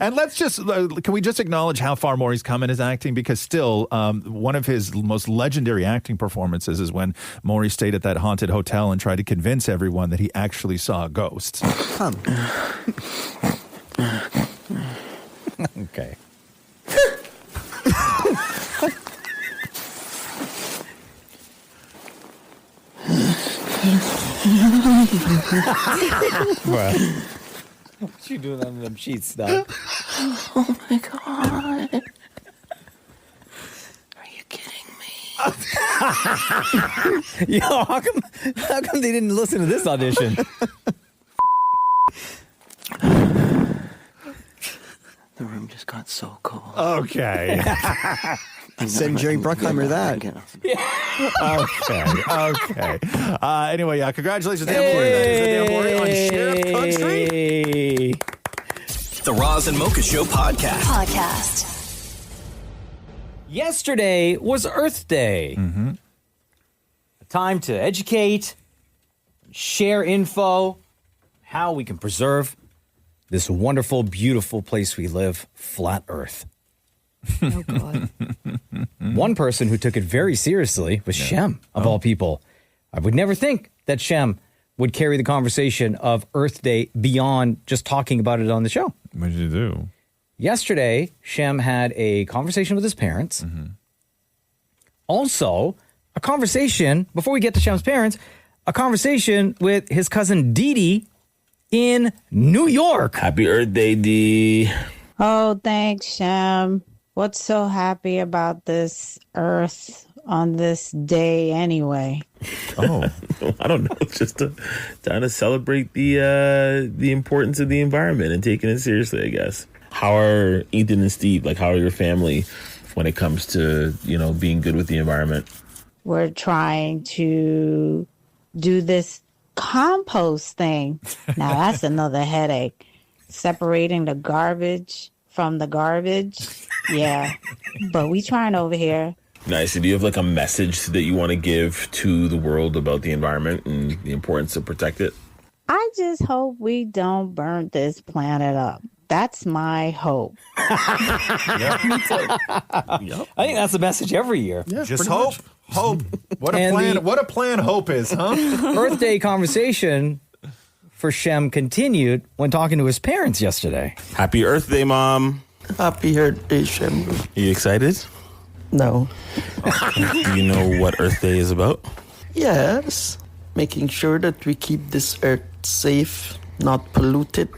Speaker 9: And can we just acknowledge how far Maury's come in his acting? Because still, one of his most legendary acting performances is when Maury stayed at that haunted hotel and tried to convince everyone that he actually saw a ghost.
Speaker 10: Okay. What you doing on them sheets, Doc?
Speaker 7: Oh my God. Are you kidding me?
Speaker 10: Yo, how come they didn't listen to this audition?
Speaker 7: The room just got so cold.
Speaker 9: Okay.
Speaker 11: Send Jerry Bruckheimer that.
Speaker 9: Okay. Anyway, congratulations, Dan Maury on Sheriff Country.
Speaker 15: The Roz and Mocha Show podcast.
Speaker 10: Yesterday was Earth Day.
Speaker 9: Mm-hmm.
Speaker 10: A time to educate, share info, how we can preserve this wonderful, beautiful place we live, flat Earth.
Speaker 17: Oh, God.
Speaker 10: One person who took it very seriously was Shem, of all people. I would never think that Shem would carry the conversation of Earth Day beyond just talking about it on the show.
Speaker 9: What did you do?
Speaker 10: Yesterday, Shem had a conversation with his parents.
Speaker 9: Mm-hmm.
Speaker 10: Also, a conversation, before we get to Shem's parents, a conversation with his cousin Dee Dee in New York.
Speaker 1: Happy Earth Day, Dee.
Speaker 12: Oh, thanks, Shem. What's so happy about this Earth on this day anyway?
Speaker 1: Oh, I don't know. It's just trying to celebrate the importance of the environment and taking it seriously, I guess. How are Ethan and Steve? Like, how are your family when it comes to, being good with the environment?
Speaker 12: We're trying to do this compost thing. Now, that's another headache. Separating the garbage from the garbage. Yeah, but we trying over here.
Speaker 1: Nice. And do you have like a message that you want to give to the world about the environment and the importance to protect it?
Speaker 12: I just hope we don't burn this planet up. That's my hope.
Speaker 10: Yep. I think that's the message every year.
Speaker 9: Yeah, just hope. Hope. What a plan hope is, huh?
Speaker 10: Earth Day conversation for Shem continued when talking to his parents yesterday.
Speaker 1: Happy Earth Day, Mom.
Speaker 7: Happy Earth Day, Shem.
Speaker 1: Are you excited?
Speaker 7: No.
Speaker 1: Do you know what Earth Day is about?
Speaker 7: Yes. Making sure that we keep this Earth safe, not polluted,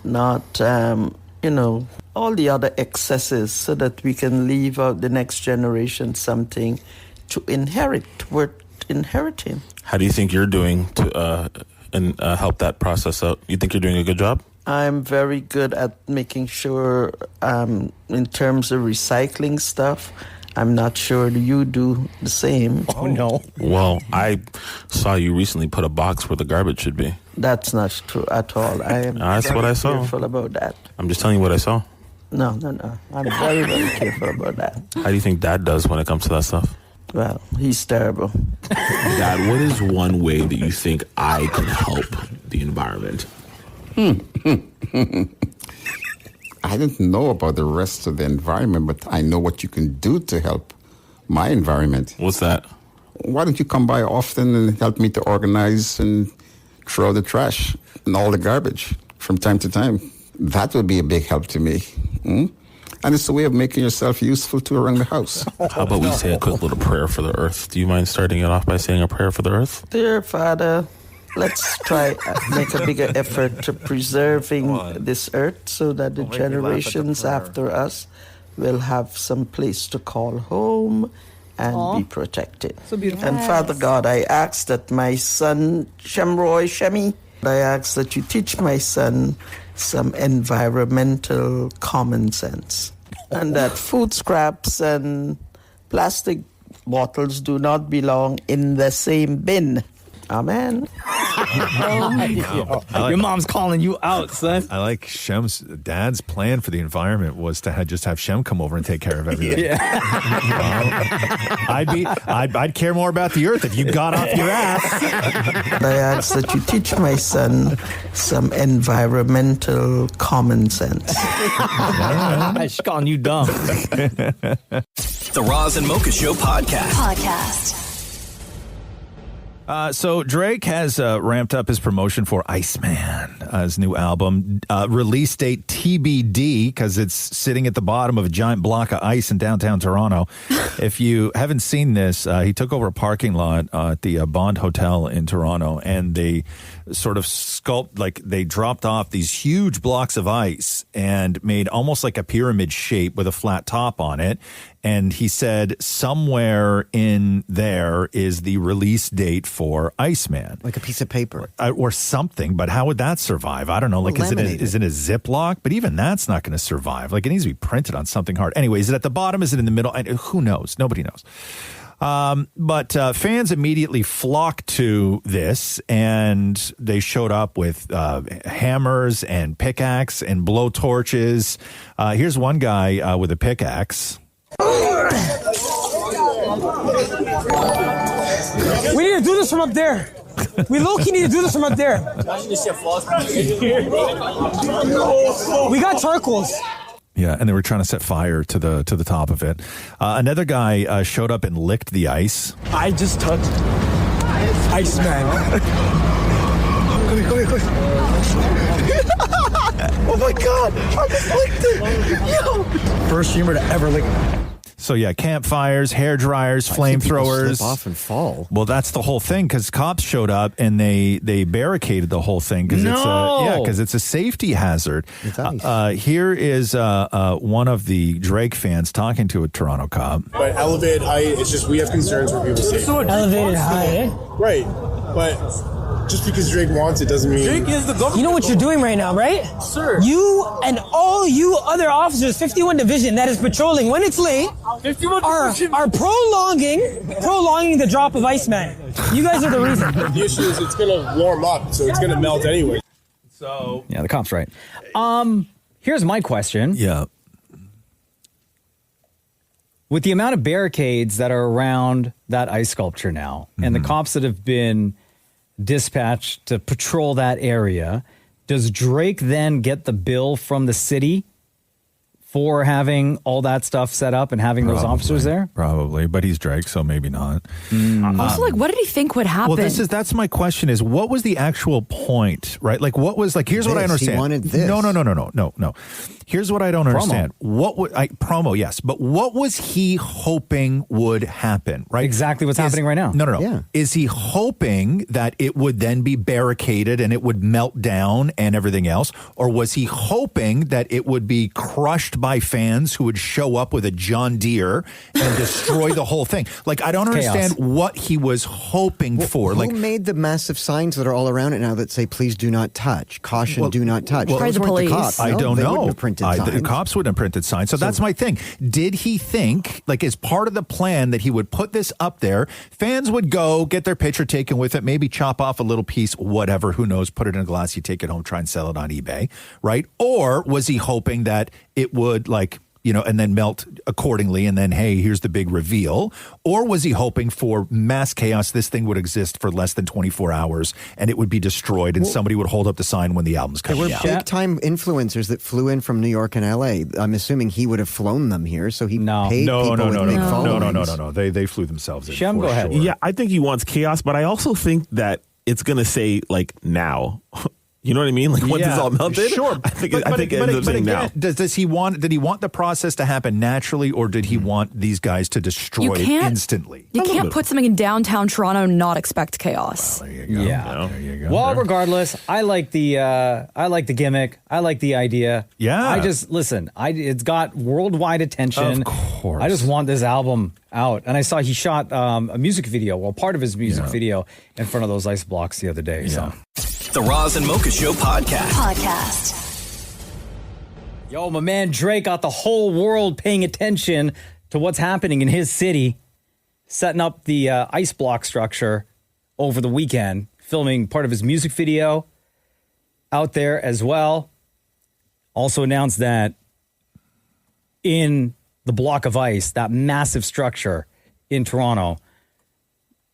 Speaker 7: not, all the other excesses so that we can leave out the next generation something to inherit, worth inheriting.
Speaker 1: How do you think you're doing to help that process out? You think you're doing a good job?
Speaker 7: I'm very good at making sure, in terms of recycling stuff, I'm not sure you do the same.
Speaker 10: Oh, no.
Speaker 1: Well, I saw you recently put a box where the garbage should be.
Speaker 7: That's not true at all. I am
Speaker 1: That's what I saw.
Speaker 7: careful about that.
Speaker 1: I'm just telling you what I saw.
Speaker 7: No. I'm very, very careful about that.
Speaker 1: How do you think Dad does when it comes to that stuff?
Speaker 7: Well, he's terrible.
Speaker 1: Dad, what is one way that you think I can help the environment?
Speaker 13: I don't know about the rest of the environment, but I know what you can do to help my environment.
Speaker 1: What's that?
Speaker 13: Why don't you come by often and help me to organize and throw the trash and all the garbage from time to time? That would be a big help to me. And it's a way of making yourself useful to around the house.
Speaker 1: How about we say a quick little prayer for the earth? Do you mind starting it off by saying a prayer for the earth?
Speaker 7: Dear Father, let's try make a bigger effort to preserving this earth so that the generations after us will have some place to call home and be protected.
Speaker 17: So beautiful.
Speaker 7: And Father God, I ask that my son, Shemi, I ask that you teach my son some environmental common sense. And that food scraps and plastic bottles do not belong in the same bin. Amen.
Speaker 10: Your mom's calling you out, son.
Speaker 9: I like Shem's dad's plan for the environment was to just have Shem come over and take care of everything. I'd care more about the earth if you got off your ass.
Speaker 7: I ask that you teach my son some environmental common sense.
Speaker 10: She's calling you dumb.
Speaker 15: The Roz and Mocha Show podcast.
Speaker 9: So Drake has ramped up his promotion for Iceman, his new album. Release date TBD because it's sitting at the bottom of a giant block of ice in downtown Toronto. If you haven't seen this, he took over a parking lot at the Bond Hotel in Toronto, and they sort of they dropped off these huge blocks of ice and made almost like a pyramid shape with a flat top on it. And he said somewhere in there is the release date for Iceman.
Speaker 11: Like a piece of paper.
Speaker 9: Or something, but how would that survive? I don't know. Like, is it a Ziploc? But even that's not going to survive. Like, it needs to be printed on something hard. Anyway, is it at the bottom? Is it in the middle? And who knows? Nobody knows. But fans immediately flocked to this, and they showed up with hammers and pickaxe and blowtorches. Here's one guy with a pickaxe.
Speaker 5: We need to do this from up there. We low-key need to do this from up there. We got charcoals.
Speaker 9: Yeah, and they were trying to set fire to the top of it. Another guy showed up and licked the ice.
Speaker 5: I just touched Iceman. Come here. Oh my God! I just licked it. Yo! First humor to ever lick.
Speaker 9: So yeah, campfires, hair dryers, flamethrowers.
Speaker 11: Slip off and fall.
Speaker 9: Well, that's the whole thing because cops showed up and they barricaded the whole thing because it's a safety hazard. Here is one of the Drake fans talking to a Toronto cop.
Speaker 6: But elevated height, it's just we have concerns for people's safety.
Speaker 5: Elevated height,
Speaker 6: right? But just because Drake wants it doesn't mean
Speaker 5: Drake is the government. You know what you're doing right now, right? Sir. You and all you other officers, 51 Division, that is patrolling when it's late, are prolonging the drop of Iceman. You guys are the reason.
Speaker 6: The issue is it's going to warm up, so it's going to melt anyway.
Speaker 9: So
Speaker 10: yeah, the cop's right. Here's my question.
Speaker 9: Yeah.
Speaker 10: With the amount of barricades that are around that ice sculpture now, and the cops that have been dispatched to patrol that area, does Drake then get the bill from the city for having all that stuff set up and having those officers there?
Speaker 9: Probably, but he's Drake, so maybe not.
Speaker 17: Also, what did he think would happen?
Speaker 9: Well, that's my question is, what was the actual point, right? Like, what was, like, here's what I understand.
Speaker 11: He wanted this.
Speaker 9: No. Here's what I don't understand. Promo, yes. But what was he hoping would happen, right?
Speaker 10: Exactly what's happening right now.
Speaker 9: No.
Speaker 11: Yeah.
Speaker 9: Is he hoping that it would then be barricaded and it would melt down and everything else? Or was he hoping that it would be crushed by fans who would show up with a John Deere and destroy the whole thing? Like, I don't understand what he was hoping for.
Speaker 11: Who
Speaker 9: Like,
Speaker 11: made the massive signs that are all around it now that say, please do not touch, caution, do not touch?
Speaker 9: Well,
Speaker 11: Those
Speaker 17: the
Speaker 11: weren't
Speaker 17: police.
Speaker 11: cops.
Speaker 9: I
Speaker 11: No,
Speaker 9: don't
Speaker 11: they
Speaker 9: know.
Speaker 11: wouldn't have printed
Speaker 9: The
Speaker 11: signs.
Speaker 9: cops wouldn't have printed signs. So that's my thing. Did he think, like, as part of the plan that he would put this up there, fans would go get their picture taken with it, maybe chop off a little piece, whatever, who knows, put it in a glass, you take it home, try and sell it on eBay, right? Or was he hoping that it would, like, and then melt accordingly, and then, hey, here's the big reveal? Or was he hoping for mass chaos? This thing would exist for less than 24 hours, and it would be destroyed, and somebody would hold up the sign when the album's coming out.
Speaker 11: There were big-time influencers that flew in from New York and L.A. I'm assuming he would have flown them here, so he paid people with big followings.
Speaker 9: No. They flew themselves in.
Speaker 10: Shem, go ahead.
Speaker 1: Yeah, I think he wants chaos, but I also think that it's going to say, like, now. You know what I mean? Like once it's all melted.
Speaker 9: Sure.
Speaker 1: I think it ends up saying now.
Speaker 9: Did he want the process to happen naturally, or did he want these guys to destroy it instantly?
Speaker 17: You can't put something in downtown Toronto and not expect chaos.
Speaker 9: Well, there you go.
Speaker 10: Yeah.
Speaker 9: There you go.
Speaker 10: Well, regardless, I like the gimmick. I like the idea.
Speaker 9: Yeah.
Speaker 10: I just listen. It's got worldwide attention.
Speaker 9: Of course.
Speaker 10: I just want this album out. And I saw he shot a music video, well, part of his music video in front of those ice blocks the other day. So.
Speaker 15: The Roz and Mocha Show podcast.
Speaker 10: Yo, my man Drake got the whole world paying attention to what's happening in his city, setting up the ice block structure over the weekend, filming part of his music video out there as well. Also announced that in the block of ice, that massive structure in Toronto,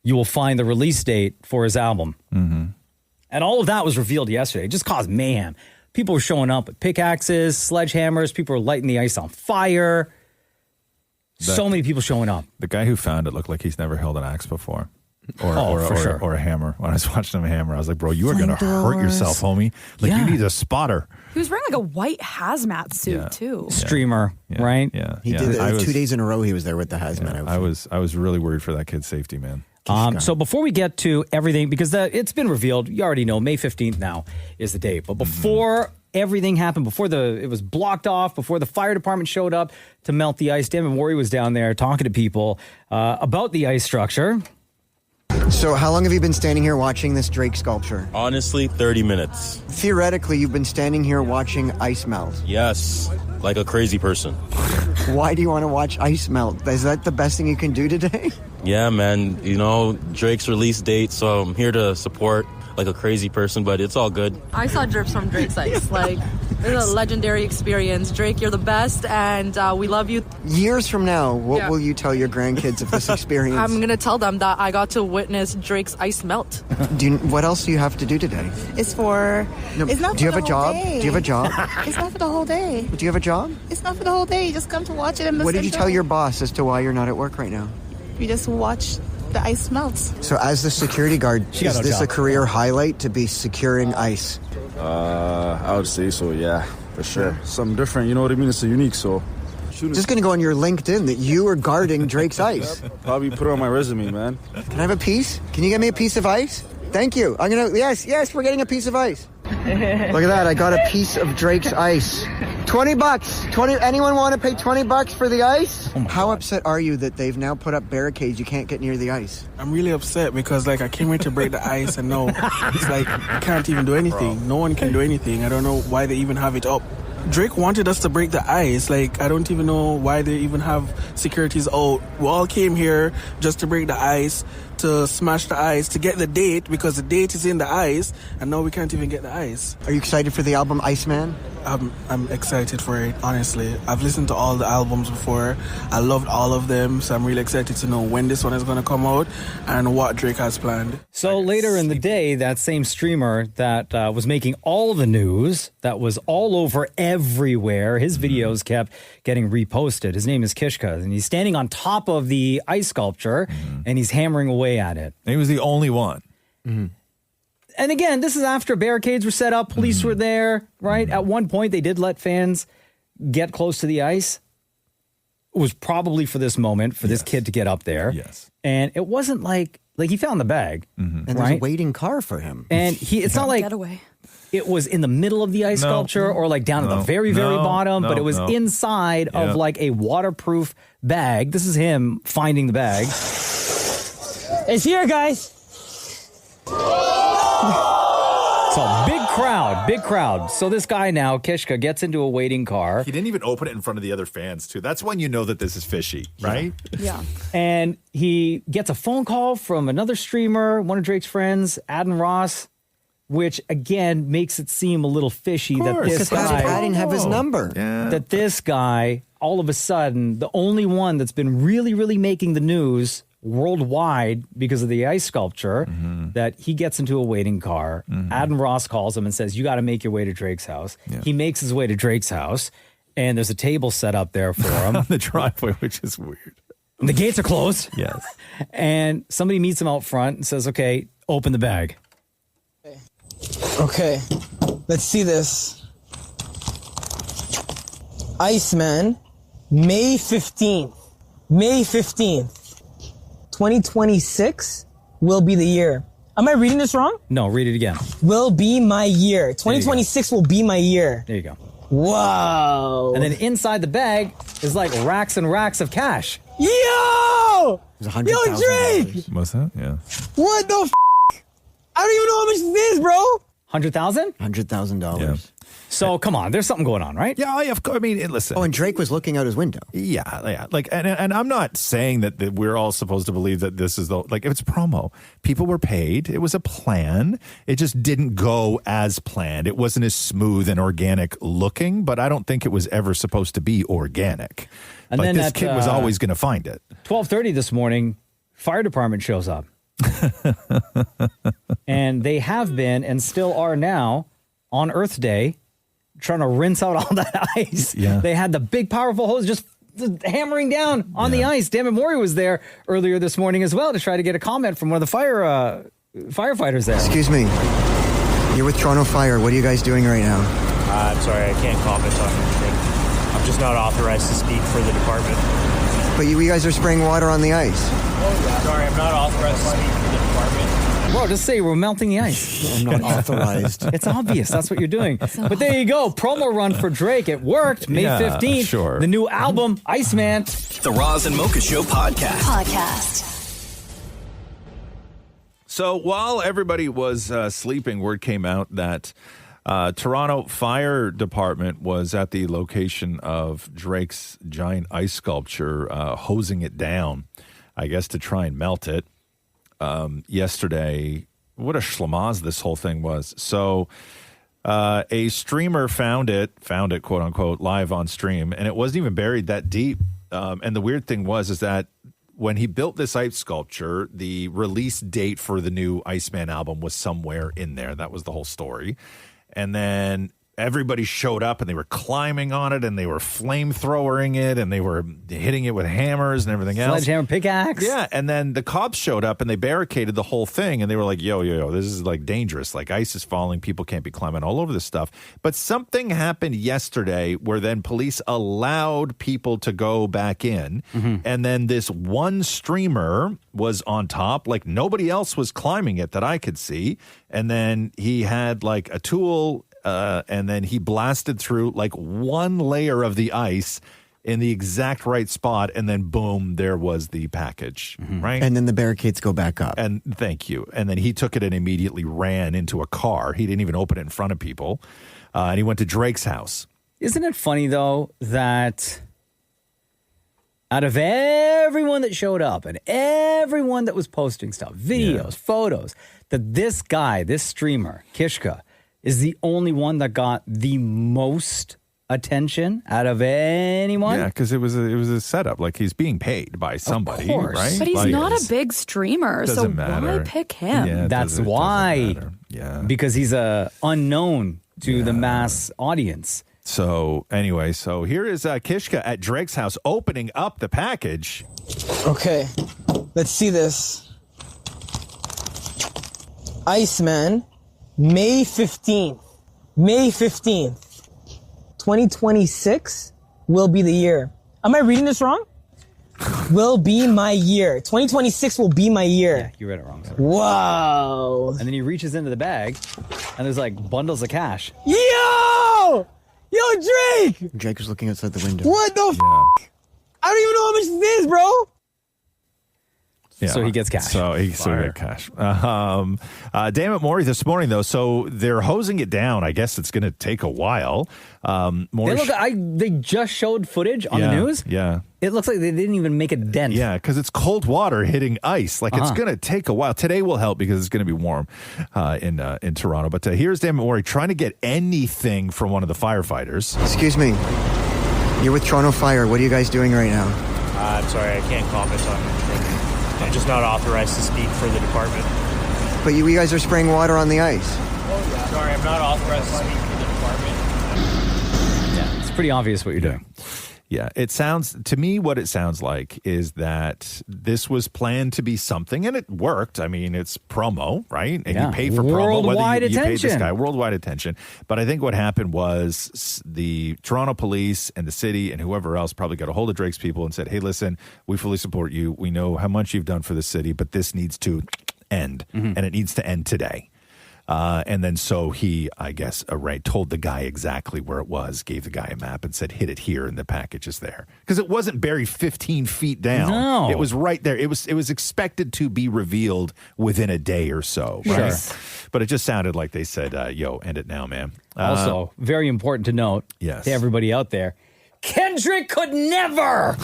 Speaker 10: you will find the release date for his album.
Speaker 9: Mm-hmm.
Speaker 10: And all of that was revealed yesterday. It just caused mayhem. People were showing up with pickaxes, sledgehammers. People were lighting the ice on fire. So many people showing up.
Speaker 9: The guy who found it looked like he's never held an axe before.
Speaker 10: For sure.
Speaker 9: Or a hammer. When I was watching him hammer, I was like, bro, you are going to hurt yourself, homie. Like, you need a spotter.
Speaker 17: He was wearing like a white hazmat suit too.
Speaker 10: Streamer, right?
Speaker 9: Yeah.
Speaker 11: He did it 2 days in a row. He was there with the hazmat outfit.
Speaker 9: I was really worried for that kid's safety, man.
Speaker 10: So before we get to everything, because it's been revealed, you already know May 15th now is the date. But before everything happened, before it was blocked off, before the fire department showed up to melt the ice, Dan Poirier was down there talking to people about the ice structure.
Speaker 21: So how long have you been standing here watching this Drake sculpture?
Speaker 2: Honestly, 30 minutes.
Speaker 21: Theoretically, you've been standing here watching ice melt.
Speaker 2: Yes, like a crazy person.
Speaker 21: Why do you want to watch ice melt? Is that the best thing you can do today?
Speaker 2: Yeah, man. You know, Drake's release date, so I'm here to support like a crazy person, but it's all good.
Speaker 8: I saw drips from Drake's ice. Like, it's a legendary experience. Drake, you're the best, and we love you.
Speaker 21: Years from now, what will you tell your grandkids of this experience?
Speaker 8: I'm going to tell them that I got to witness Drake's ice melt.
Speaker 21: What else do you have to do today?
Speaker 14: It's for...
Speaker 21: No,
Speaker 14: it's not
Speaker 21: do you
Speaker 14: for
Speaker 21: have a
Speaker 14: the
Speaker 21: job?
Speaker 14: whole day.
Speaker 21: Do you have a job?
Speaker 14: It's not for the whole day.
Speaker 21: Do you have a job?
Speaker 14: It's not for the whole day. You just come to watch it and
Speaker 21: What did you tell your boss as to why you're not at work right now?
Speaker 14: You just watch the ice melt.
Speaker 21: So as the security guard, is this a career highlight to be securing ice?
Speaker 16: I would say so, yeah, for sure. Something different, you know what I mean? It's unique, so.
Speaker 21: Just going to go on your LinkedIn that you are guarding Drake's ice.
Speaker 16: Probably put it on my resume, man.
Speaker 21: Can I have a piece? Can you get me a piece of ice? Thank you. Yes, we're getting a piece of ice. Look at that, I got a piece of Drake's ice. $20. Anyone want to pay $20 for the ice? How upset are you that they've now put up barricades you can't get near the ice?
Speaker 6: I'm really upset because I came here to break the ice and it's like I can't even do anything. No one can do anything. I don't know why they even have it up. Drake wanted us to break the ice. I don't even know why they even have securities out. We all came here just to break the ice, to smash the ice, to get the date, because the date is in the ice, and now we can't even get the ice.
Speaker 21: Are you excited for the album Iceman?
Speaker 6: I'm excited for it, honestly. I've listened to all the albums before. I loved all of them, so I'm really excited to know when this one is going to come out and what Drake has planned.
Speaker 10: So later in the day, that same streamer that was making all the news, that was all over everywhere, his videos kept getting reposted. His name is Kishka, and he's standing on top of the ice sculpture, and he's hammering away at it.
Speaker 9: And he was the only one.
Speaker 10: Mm-hmm. And again, this is after barricades were set up, police were there, right? At one point, they did let fans get close to the ice. It was probably for this moment, for this kid to get up there.
Speaker 9: Yes.
Speaker 10: And it wasn't like he found the bag,
Speaker 21: And there's a waiting car for him.
Speaker 10: And it's not like it was in the middle of the ice sculpture or down at the very, very bottom, but it was inside of a waterproof bag. This is him finding the bag.
Speaker 5: It's here, guys.
Speaker 10: So big crowd. So this guy now, Kishka, gets into a waiting car.
Speaker 9: He didn't even open it in front of the other fans, too. That's when you know that this is fishy, right?
Speaker 17: Yeah.
Speaker 10: And he gets a phone call from another streamer, one of Drake's friends, Adden Ross, which, again, makes it seem a little fishy that this guy...
Speaker 21: I didn't have his number.
Speaker 9: Yeah.
Speaker 10: That this guy, all of a sudden, the only one that's been really, really making the news worldwide because of the ice sculpture, that he gets into a waiting car. Adden Ross calls him and says, you got to make your way to Drake's house.
Speaker 9: Yeah.
Speaker 10: He makes his way to Drake's house, and there's a table set up there for him.
Speaker 9: On the driveway, which is weird.
Speaker 10: And the gates are closed.
Speaker 9: Yes.
Speaker 10: And somebody meets him out front and says, okay, open the bag.
Speaker 5: Okay. Let's see this. Iceman, May 15th. May 15th. 2026 will be the year. Am I reading this wrong?
Speaker 10: No, read it again.
Speaker 5: Will be my year. 2026 will be my year.
Speaker 10: There you go.
Speaker 5: Wow.
Speaker 10: And then inside the bag is like racks and racks of cash.
Speaker 5: Yo! Yo, Drake!
Speaker 9: What's that? Yeah.
Speaker 5: What the f***? I don't even know how much this is, bro.
Speaker 10: 100,000?
Speaker 11: $100,000.
Speaker 9: Yeah.
Speaker 10: So come on, there's something going on, right?
Speaker 9: Yeah, of course. I mean, listen.
Speaker 11: Oh, and Drake was looking out his window.
Speaker 9: Yeah. Like, and I'm not saying that we're all supposed to believe that this is like, if it's promo, people were paid. It was a plan. It just didn't go as planned. It wasn't as smooth and organic looking, but I don't think it was ever supposed to be organic.
Speaker 10: And
Speaker 9: like
Speaker 10: then
Speaker 9: this kid was always going to find it.
Speaker 10: 12:30 this morning, fire department shows up. And they have been and still are now on Earth Day trying to rinse out all that ice.
Speaker 9: Yeah.
Speaker 10: They had the big powerful hose just hammering down on the ice. Dammit Maury was there earlier this morning as well to try to get a comment from one of the firefighters there.
Speaker 21: Excuse me. You're with Toronto Fire. What are you guys doing right now?
Speaker 4: I'm sorry, I can't comment on anything. I'm just not authorized to speak for the department.
Speaker 21: But you guys are spraying water on the ice.
Speaker 4: Sorry, I'm not authorized to speak for the department.
Speaker 10: Bro, just say we're melting the ice.
Speaker 11: I'm not authorized.
Speaker 10: It's obvious. That's what you're doing. But there you go. Promo run for Drake. It worked. May 15th.
Speaker 9: Sure.
Speaker 10: The new album, Iceman.
Speaker 15: The Roz and Mocha Show podcast.
Speaker 9: So while everybody was sleeping, word came out that Toronto Fire Department was at the location of Drake's giant ice sculpture, hosing it down, I guess, to try and melt it. Yesterday, what a schlamaz this whole thing was. So a streamer found it, quote unquote, live on stream, and it wasn't even buried that deep. And the weird thing is that when he built this ice sculpture, the release date for the new Iceman album was somewhere in there. That was the whole story. And then everybody showed up and they were climbing on it and they were flamethrowering it and they were hitting it with hammers and everything else.
Speaker 10: Sledgehammer pickaxe.
Speaker 9: Yeah. And then the cops showed up and they barricaded the whole thing and they were like, yo, this is like dangerous. Like ice is falling. People can't be climbing all over this stuff. But something happened yesterday where then police allowed people to go back in. Mm-hmm. And then this one streamer was on top. Like nobody else was climbing it that I could see. And then he had like a tool. And then he blasted through like one layer of the ice in the exact right spot. And then boom, there was the package, right?
Speaker 11: And then the barricades go back up.
Speaker 9: And thank you. And then he took it and immediately ran into a car. He didn't even open it in front of people. And he went to Drake's house.
Speaker 10: Isn't it funny, though, that out of everyone that showed up and everyone that was posting stuff, videos, photos, that this guy, this streamer, Kishka, is the only one that got the most attention out of anyone?
Speaker 9: Yeah, because it was a setup. Like he's being paid by somebody, right?
Speaker 17: But he's
Speaker 9: like,
Speaker 17: not a big streamer, so why pick him?
Speaker 9: Yeah,
Speaker 10: that's why. Yeah, because he's unknown to the mass audience.
Speaker 9: So anyway, so here is Kishka at Drake's house opening up the package.
Speaker 5: Okay, let's see this. Iceman, May 15th. May 15th. 2026 will be the year. Am I reading this wrong? Will be my year. 2026 will be my year.
Speaker 10: Yeah, you read it wrong, sir.
Speaker 5: Wow.
Speaker 10: And then he reaches into the bag, and there's like bundles of cash.
Speaker 5: Yo! Yo, Drake!
Speaker 11: Drake was looking outside the window.
Speaker 5: What the f***? I don't even know how much this is, bro.
Speaker 9: Yeah.
Speaker 10: So he gets cash.
Speaker 9: So he got cash. Dammit Maury this morning, though. So they're hosing it down. I guess it's going to take a while.
Speaker 10: They just showed footage on the news.
Speaker 9: Yeah.
Speaker 10: It looks like they didn't even make a dent.
Speaker 9: Yeah, because it's cold water hitting ice. Like it's going to take a while. Today will help because it's going to be warm in Toronto. But here's Dammit Maury trying to get anything from one of the firefighters.
Speaker 21: Excuse me. You're with Toronto Fire. What are you guys doing right now?
Speaker 4: I'm sorry, I can't comment on anything. I'm just not authorized to speak for the department.
Speaker 21: But you guys are spraying water on the ice.
Speaker 4: Sorry, I'm not authorized to speak for the department.
Speaker 10: Yeah, it's pretty obvious what you're doing.
Speaker 9: Yeah, it sounds to me what it sounds like is that this was planned to be something, and it worked. I mean, it's promo, right? And you pay for promo.
Speaker 10: Worldwide
Speaker 9: you pay this
Speaker 10: attention.
Speaker 9: guy worldwide attention. But I think what happened was the Toronto police and the city and whoever else probably got a hold of Drake's people and said, "Hey, listen, we fully support you. We know how much you've done for the city, but this needs to end, and it needs to end today." And then so he, I guess, told the guy exactly where it was, gave the guy a map and said, hit it here and the package is there. Because it wasn't buried 15 feet down.
Speaker 10: No.
Speaker 9: It was right there. It was expected to be revealed within a day or so. Right?
Speaker 10: Sure.
Speaker 9: But it just sounded like they said, yo, end it now, man.
Speaker 10: Also, very important to note to everybody out there, Kendrick could never.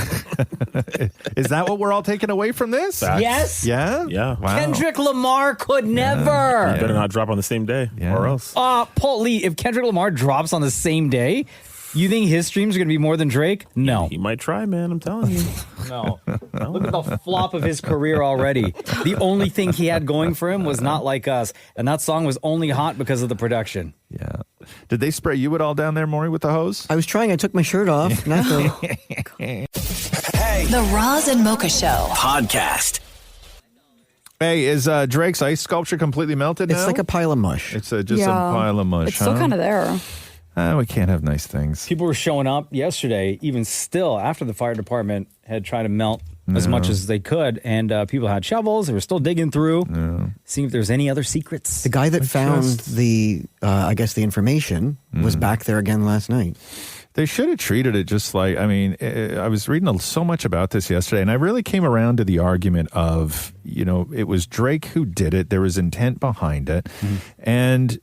Speaker 9: Is that what we're all taking away from this?
Speaker 10: Yes.
Speaker 9: Yeah?
Speaker 1: Yeah.
Speaker 9: Wow.
Speaker 10: Kendrick Lamar could never.
Speaker 1: You better not drop on the same day or else.
Speaker 10: Paul Lee, if Kendrick Lamar drops on the same day, you think his streams are going to be more than Drake? No.
Speaker 1: He might try, man. I'm telling you.
Speaker 10: No. Look at the flop of his career already. The only thing he had going for him was Not Like Us. And that song was only hot because of the production.
Speaker 9: Yeah. Did they spray you at all down there, Maury, with the hose?
Speaker 21: I was trying. I took my shirt off. Nothing.
Speaker 18: The Roz and Mocha Show
Speaker 15: podcast.
Speaker 9: Hey, is Drake's ice sculpture completely melted now?
Speaker 21: It's like a pile of mush.
Speaker 9: It's just a pile of mush,
Speaker 17: It's still kind of there.
Speaker 9: We can't have nice things.
Speaker 10: People were showing up yesterday, even still, after the fire department had tried to melt as much as they could, and people had shovels. They were still digging through, seeing if there's any other secrets.
Speaker 21: The guy that found the information was back there again last night.
Speaker 9: They should have treated it just like, I mean, I was reading so much about this yesterday, and I really came around to the argument of, it was Drake who did it. There was intent behind it. And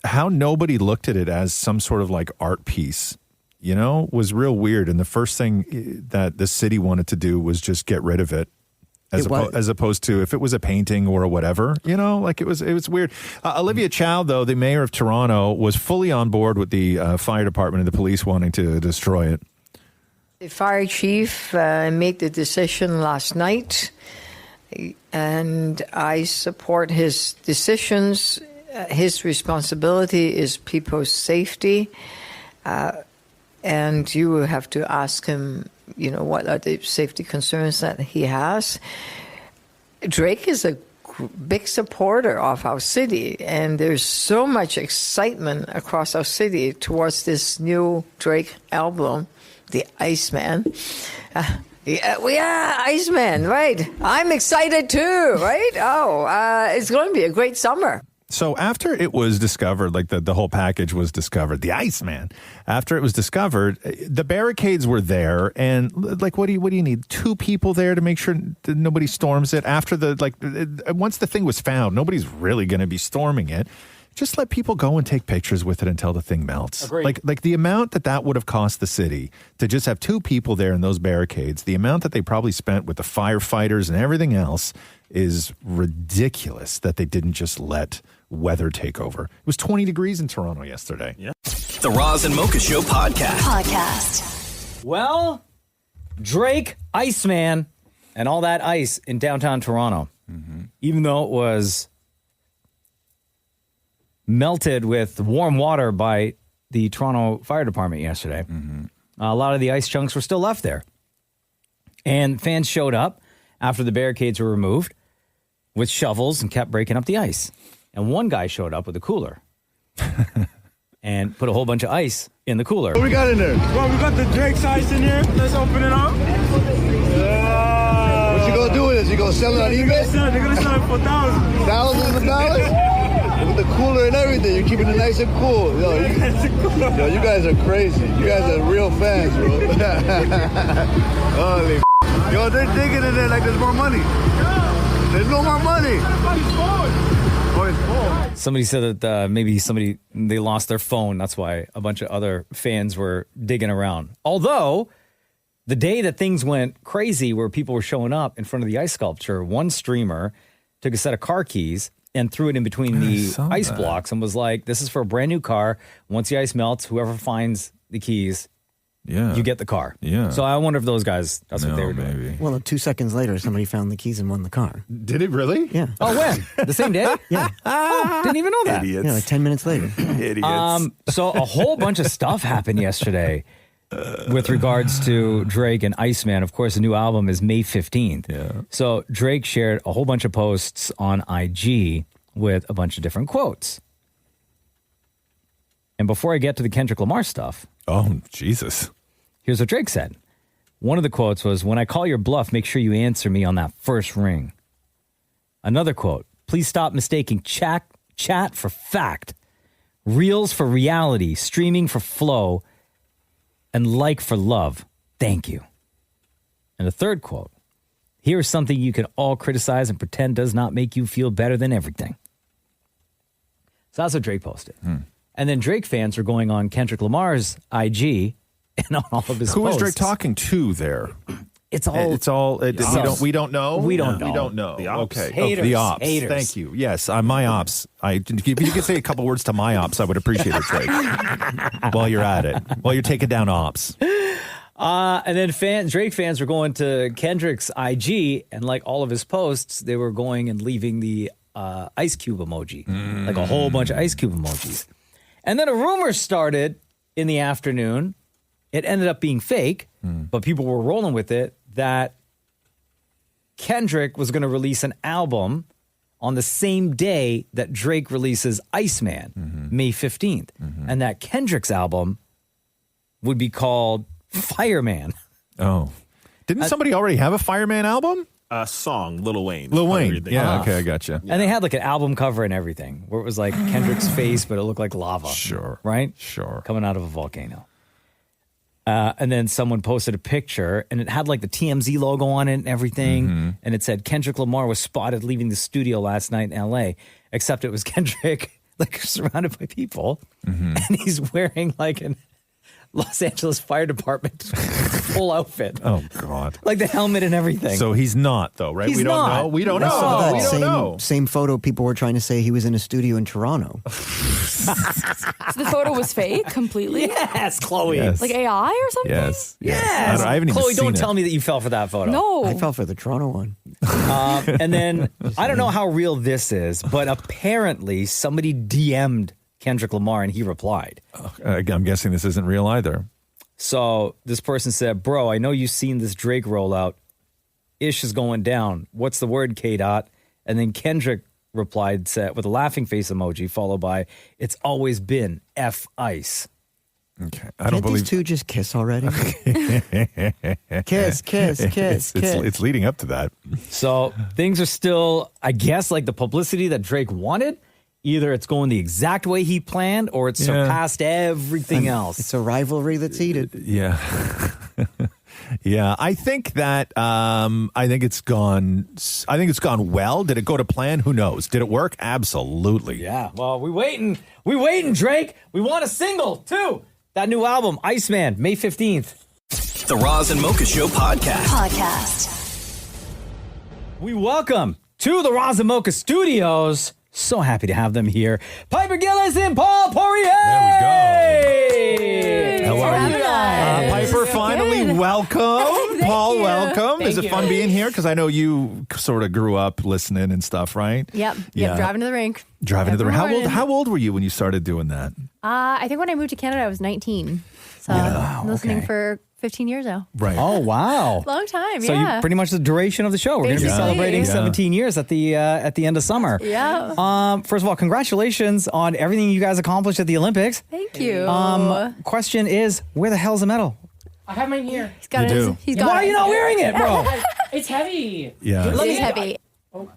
Speaker 9: how nobody looked at it as some sort of like art piece, was real weird. And the first thing that the city wanted to do was just get rid of it. As opposed to if it was a painting or whatever, it was weird. Olivia Chow, though, the mayor of Toronto, was fully on board with the fire department and the police wanting to destroy it.
Speaker 20: The fire chief made the decision last night, and I support his decisions. His responsibility is people's safety, and you will have to ask him, what are the safety concerns that he has. Drake is a big supporter of our city, and there's so much excitement across our city towards this new Drake album, the Iceman. Iceman, right. I'm excited too, right? It's going to be a great summer.
Speaker 9: So after it was discovered, like the whole package was discovered, the Iceman, after it was discovered, the barricades were there. And like, what do you need? 2 people there to make sure that nobody storms it? After once the thing was found, nobody's really going to be storming it. Just let people go and take pictures with it until the thing melts.
Speaker 10: Agreed.
Speaker 9: Like the amount that would have cost the city to just have 2 people there in those barricades, the amount that they probably spent with the firefighters and everything else is ridiculous that they didn't just let weather take over. It was 20 degrees in Toronto yesterday.
Speaker 1: Yeah.
Speaker 15: The Roz and Mocha Show podcast.
Speaker 10: Well, Drake, Iceman, and all that ice in downtown Toronto, even though it was melted with warm water by the Toronto Fire Department yesterday, a lot of the ice chunks were still left there. And fans showed up after the barricades were removed with shovels and kept breaking up the ice. And one guy showed up with a cooler and put a whole bunch of ice in the cooler.
Speaker 22: What we got in there? Well, we got the Drake's ice in here. Let's open it up. What you gonna do with this? You gonna sell it on eBay? They're gonna sell it for thousands. Thousands of dollars? With the cooler and everything, you're keeping it nice and cool. Yo, you guys are crazy. You guys are real fans, bro. Holy Yo, they're digging in there like there's more money. There's no more money.
Speaker 10: Somebody said that maybe they lost their phone. That's why a bunch of other fans were digging around. Although, the day that things went crazy where people were showing up in front of the ice sculpture, one streamer took a set of car keys and threw it in between the ice blocks and was like, this is for a brand new car. Once the ice melts, whoever finds the keys, you get the car.
Speaker 9: Yeah.
Speaker 10: So I wonder if those guys, that's what they were doing.
Speaker 9: Maybe.
Speaker 21: Well, 2 seconds later, somebody found the keys and won the car.
Speaker 9: Did it really?
Speaker 21: Yeah.
Speaker 10: Oh, when? The same day?
Speaker 21: Yeah.
Speaker 10: Oh, didn't even know that.
Speaker 21: Yeah, like 10 minutes later.
Speaker 9: Idiots.
Speaker 10: So a whole bunch of stuff happened yesterday. with regards to Drake and Iceman. Of course, the new album is May 15th.
Speaker 9: Yeah.
Speaker 10: So Drake shared a whole bunch of posts on IG with a bunch of different quotes. And before I get to the Kendrick Lamar stuff.
Speaker 9: Oh, Jesus.
Speaker 10: Here's what Drake said. One of the quotes was, when I call your bluff, make sure you answer me on that first ring. Another quote, please stop mistaking chat for fact, reels for reality, streaming for flow, and like for love. Thank you. And the third quote, here's something you can all criticize and pretend does not make you feel better than everything. So that's what Drake posted. And then Drake fans are going on Kendrick Lamar's IG and on all of his
Speaker 9: Who
Speaker 10: posts.
Speaker 9: is Drake talking to there?
Speaker 10: It's all.
Speaker 9: We don't know.
Speaker 10: We don't know.
Speaker 9: We don't know.
Speaker 10: The ops.
Speaker 9: Okay.
Speaker 10: Haters.
Speaker 9: The ops.
Speaker 10: Haters.
Speaker 9: Thank you. Yes, my ops. If you could say a couple words to my ops, I would appreciate it, Drake. While you're at it, while you're taking down ops.
Speaker 10: And then Drake fans were going to Kendrick's IG, and like all of his posts, they were going and leaving the ice cube emoji, like a whole bunch of ice cube emojis. And then a rumor started in the afternoon. It ended up being fake, but people were rolling with it, that Kendrick was going to release an album on the same day that Drake releases Iceman, May 15th. And that Kendrick's album would be called Fireman.
Speaker 9: Oh. Didn't somebody already have a Fireman album?
Speaker 1: Song, Lil Wayne.
Speaker 9: Lil Wayne. Yeah, okay, I gotcha.
Speaker 10: And they had like an album cover and everything, where it was like Kendrick's face, but it looked like lava.
Speaker 9: Sure.
Speaker 10: Right?
Speaker 9: Sure.
Speaker 10: Coming out of a volcano. And then someone posted a picture, and it had like the TMZ logo on it and everything. And it said Kendrick Lamar was spotted leaving the studio last night in LA, except it was Kendrick like surrounded by people, and he's wearing like an Los Angeles Fire Department full outfit.
Speaker 9: Oh, God.
Speaker 10: Like the helmet and everything.
Speaker 9: So he's not, though, right?
Speaker 10: He's
Speaker 9: we don't
Speaker 10: not.
Speaker 9: know. We don't
Speaker 10: No.
Speaker 9: know.
Speaker 10: That
Speaker 9: We don't know.
Speaker 11: Same photo, people were trying to say he was in a studio in Toronto.
Speaker 17: So the photo was fake completely?
Speaker 10: Yes, Chloe.
Speaker 9: Yes.
Speaker 17: Like AI or something?
Speaker 9: Yes.
Speaker 10: Yes.
Speaker 9: I haven't even
Speaker 10: Chloe,
Speaker 9: seen
Speaker 10: don't
Speaker 9: it.
Speaker 10: tell me that you fell for that photo.
Speaker 17: No.
Speaker 11: I fell for the Toronto one.
Speaker 10: And then, I don't know how real this is, but apparently somebody DM'd Kendrick Lamar and he replied.
Speaker 9: I'm guessing this isn't real either.
Speaker 10: So this person said, bro, I know you've seen this Drake rollout. Ish is going down. What's the word, K-Dot? And then Kendrick replied with a laughing face emoji, followed by, it's always been F Ice.
Speaker 9: Okay.
Speaker 11: Can't these two just kiss already? Kiss.
Speaker 9: It's leading up to that.
Speaker 10: So things are still, I guess, like the publicity that Drake wanted. Either it's going the exact way he planned or it's surpassed everything else.
Speaker 11: It's a rivalry that's heated.
Speaker 9: Yeah. Yeah, I think that I think it's gone well. Did it go to plan? Who knows? Did it work? Absolutely.
Speaker 10: Yeah. Well, we waiting, Drake. We want a single too. That new album, Iceman, May 15th.
Speaker 15: The Roz and Mocha Show podcast.
Speaker 10: We welcome to the Roz and Mocha Studios. So happy to have them here. Piper Gilles and Paul Poirier.
Speaker 9: There we go. How are you? Piper, finally, welcome. Paul, welcome. Is it fun being here? Because I know you sort of grew up listening and stuff, right?
Speaker 18: Yep.
Speaker 9: Yeah.
Speaker 18: Driving to the rink.
Speaker 9: Driving to the
Speaker 18: Every
Speaker 9: rink.
Speaker 18: morning.
Speaker 9: How old were you when you started doing that?
Speaker 18: I think when I moved to Canada, I was 19. So I've been listening for 15 years now.
Speaker 9: Right.
Speaker 10: Oh, wow.
Speaker 18: Long time,
Speaker 10: So
Speaker 18: yeah.
Speaker 10: you pretty much the duration of the show. We're going to be
Speaker 18: Basically.
Speaker 10: celebrating
Speaker 18: Yeah.
Speaker 10: 17 years at the end of summer.
Speaker 18: Yeah.
Speaker 10: First of all, congratulations on everything you guys accomplished at the Olympics.
Speaker 18: Thank you.
Speaker 10: Question is, where the hell's the medal?
Speaker 19: I have mine here.
Speaker 18: He's got
Speaker 10: You
Speaker 18: it.
Speaker 10: do.
Speaker 18: He's got
Speaker 10: Why are
Speaker 18: it.
Speaker 10: you not wearing it, bro?
Speaker 19: It's heavy.
Speaker 9: Yeah.
Speaker 18: It is heavy.
Speaker 19: Am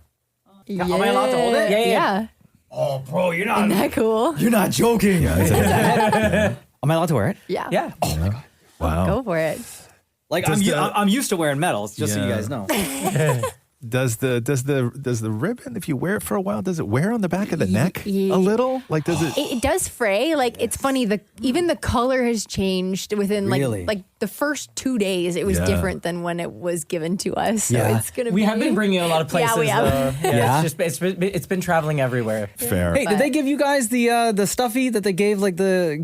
Speaker 19: I allowed to hold it?
Speaker 18: Yeah.
Speaker 10: Oh, bro, you're not.
Speaker 18: Isn't that cool?
Speaker 10: You're not joking. Am I allowed to wear it?
Speaker 18: Yeah.
Speaker 19: Yeah.
Speaker 10: Oh my god.
Speaker 9: Wow.
Speaker 18: Go for it.
Speaker 10: Like I'm used to wearing medals, just so you guys know.
Speaker 9: Does the ribbon, if you wear it for a while, does it wear on the back of the neck a little? Like, does it?
Speaker 18: It does fray. Like it's funny. Even the color has changed within
Speaker 10: Really?
Speaker 18: like the first 2 days. It was
Speaker 9: Yeah.
Speaker 18: different than when it was given to us. So
Speaker 10: Yeah.
Speaker 18: it's gonna
Speaker 19: We
Speaker 18: be.
Speaker 19: have been bringing it a lot of places.
Speaker 18: Yeah, we have.
Speaker 10: Yeah?
Speaker 19: It's been traveling everywhere.
Speaker 9: Fair.
Speaker 10: Hey, did they give you guys the stuffy that they gave like the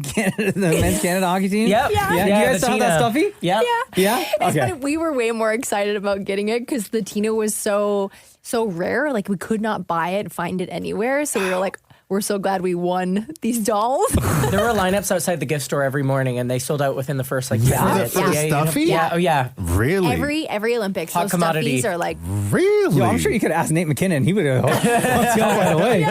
Speaker 10: men's Canada hockey team?
Speaker 19: Yep.
Speaker 18: Yeah.
Speaker 10: Do you guys still have that stuffy?
Speaker 19: Yeah.
Speaker 10: Yeah.
Speaker 18: It's
Speaker 10: Okay.
Speaker 18: funny, we were way more excited about getting it because the Tina was so rare. Like we could not buy it, find it anywhere. So we were like, we're so glad we won these dolls.
Speaker 19: There were lineups outside the gift store every morning, and they sold out within the first 10 minutes.
Speaker 9: For the stuffy?
Speaker 19: Yeah. Oh, yeah.
Speaker 9: Really?
Speaker 18: Every Olympics,
Speaker 19: Hot
Speaker 18: those
Speaker 19: commodity.
Speaker 18: stuffies are like
Speaker 9: Really?
Speaker 10: Yo, I'm sure you could ask Nate McKinnon. He would have let's go right away.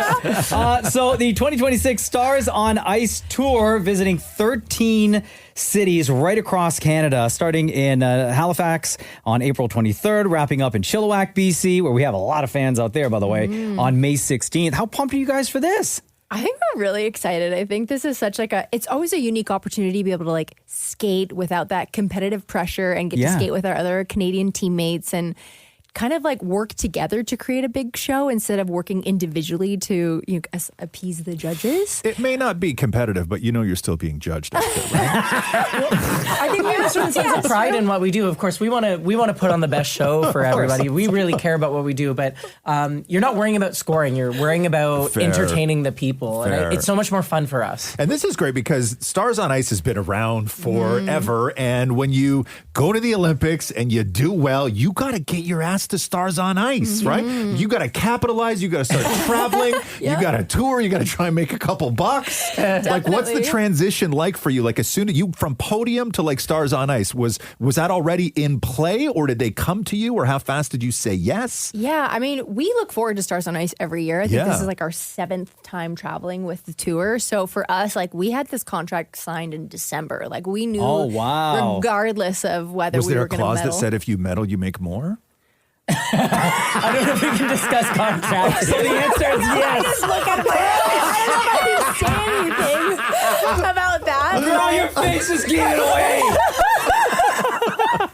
Speaker 10: So the 2026 Stars on Ice Tour visiting 13 cities right across Canada, starting in Halifax on April 23rd, wrapping up in Chilliwack, BC, where we have a lot of fans out there, by the way, on May 16th. How pumped are you guys for this?
Speaker 18: I think we're really excited. I think this is such it's always a unique opportunity to be able to like skate without that competitive pressure and get to skate with our other Canadian teammates and kind of like work together to create a big show instead of working individually to appease the judges.
Speaker 9: It may not be competitive, but you're still being judged out there, right?
Speaker 19: I think we have a certain sense of pride in what we do. Of course, we want to put on the best show for everybody. We really care about what we do, but you're not worrying about scoring. You're worrying about entertaining the people. And it's so much more fun for us.
Speaker 9: And this is great because Stars on Ice has been around forever. And when you go to the Olympics and you do well, you got to get your ass to Stars on Ice, right? You got to capitalize. You got to start traveling. You got to tour. You got to try and make a couple bucks. Like, what's the transition like for you? Like, as soon as you from podium to like Stars on Ice, was that already in play, or did they come to you, or how fast did you say yes?
Speaker 18: Yeah, I mean, we look forward to Stars on Ice every year. I think this is like our 7th time traveling with the tour. So for us, like, we had this contract signed in December. Like, we knew, regardless of whether we were going to medal.
Speaker 9: Was there a clause that said if you medal, you make more?
Speaker 19: I don't know if we can discuss contracts. So the answer is yes.
Speaker 18: Just look at I don't know if I can say anything about that.
Speaker 10: Girl, your face is giving away.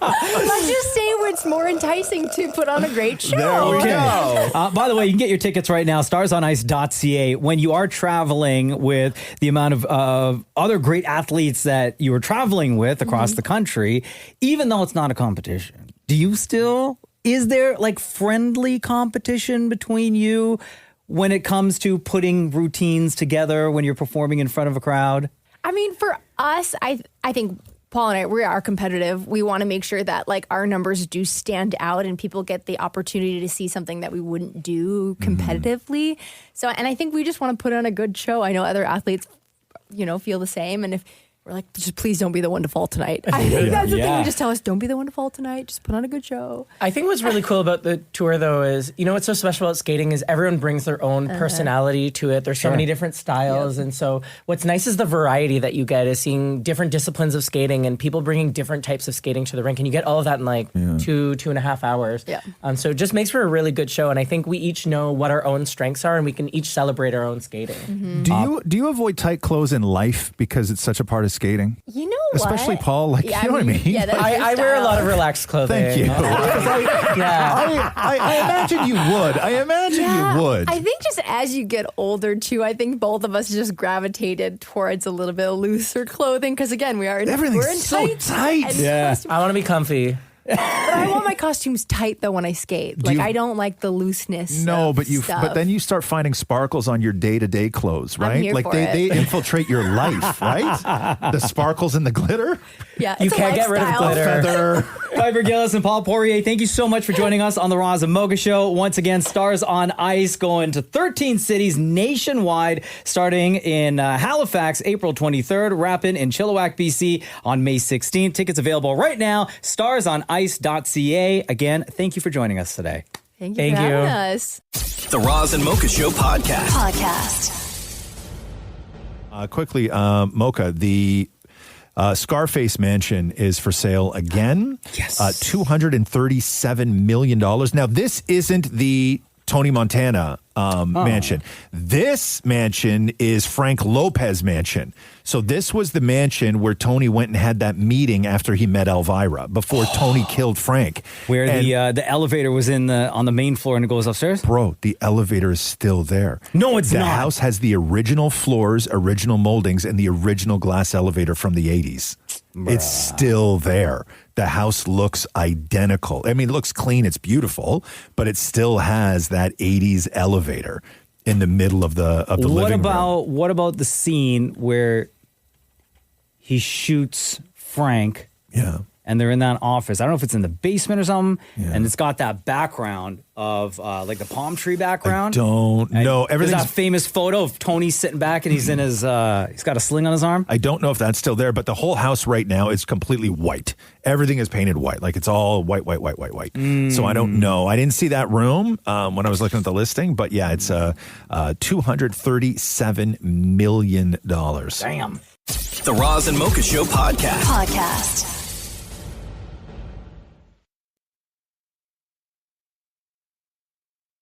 Speaker 18: I'm just saying it's more enticing to put on a great show.
Speaker 10: There we go. By the way, you can get your tickets right now, starsonice.ca. When you are traveling with the amount of other great athletes that you are traveling with across the country, even though it's not a competition, is there like friendly competition between you when it comes to putting routines together when you're performing in front of a crowd?
Speaker 18: I mean, for us, I think Paul and I, we are competitive. We want to make sure that like our numbers do stand out and people get the opportunity to see something that we wouldn't do competitively. So, and I think we just want to put on a good show. I know other athletes, feel the same. And if we're like, just please don't be the one to fall tonight. I think that's the thing. We just tell us, don't be the one to fall tonight. Just put on a good show.
Speaker 19: I think what's really cool about the tour, though, is, what's so special about skating is everyone brings their own personality to it. There's so many different styles. And so what's nice is the variety that you get is seeing different disciplines of skating and people bringing different types of skating to the rink. And you get all of that in like 2.5 hours. Yeah. So it just makes for a really good show. And I think we each know what our own strengths are and we can each celebrate our own skating.
Speaker 9: Do you avoid tight clothes in life because it's such a part of skating?
Speaker 18: You know what?
Speaker 9: Especially Paul, you know what I mean?
Speaker 18: Yeah,
Speaker 19: I wear a lot of relaxed clothing.
Speaker 9: Thank you. I imagine you would. You would.
Speaker 18: I think just as you get older, too, I think both of us just gravitated towards a little bit of looser clothing because, again, we're in
Speaker 9: so tight.
Speaker 19: Yeah. I want to be comfy.
Speaker 18: But I want my costumes tight though when I skate. I don't like the looseness.
Speaker 9: No,
Speaker 18: but
Speaker 9: then you start finding sparkles on your day-to-day clothes, right?
Speaker 18: I'm here
Speaker 9: like
Speaker 18: for
Speaker 9: they infiltrate your life, right? The sparkles and the glitter.
Speaker 18: Yeah,
Speaker 19: you can't get rid of glitter.
Speaker 10: Piper Gilles and Paul Poirier, thank you so much for joining us on the Roz and Mocha Show. Once again, Stars on Ice going to 13 cities nationwide, starting in Halifax, April 23rd, wrapping in Chilliwack, BC on May 16th. Tickets available right now, starsonice.ca. Again, thank you for joining us today.
Speaker 18: Thank you for having us.
Speaker 15: The Roz and Mocha Show podcast.
Speaker 9: Quickly, Mocha, the Scarface Mansion is for sale again.
Speaker 10: Yes.
Speaker 9: $237 million. Now, this isn't the Tony Montana mansion. This mansion is Frank Lopez mansion. So this was the mansion where Tony went and had that meeting after he met Elvira before Tony killed Frank.
Speaker 10: Where the elevator was on the main floor and it goes upstairs?
Speaker 9: Bro, the elevator is still there.
Speaker 10: No, it's not.
Speaker 9: The house has the original floors, original moldings, and the original glass elevator from the 80s. It's still there. The house looks identical. I mean, it looks clean. It's beautiful, but it still has that 80s elevator in the middle of the living room.
Speaker 10: What about the scene where he shoots Frank?
Speaker 9: Yeah.
Speaker 10: and they're in that office. I don't know if it's in the basement or something, and it's got that background of like the palm tree background.
Speaker 9: Don't know.
Speaker 10: There's that famous photo of Tony sitting back and he's in his, he's got a sling on his arm.
Speaker 9: I don't know if that's still there, but the whole house right now is completely white. Everything is painted white. Like it's all white. So I don't know. I didn't see that room when I was looking at the listing, but yeah, it's $237 million.
Speaker 10: Damn.
Speaker 15: The Roz and Mocha Show podcast.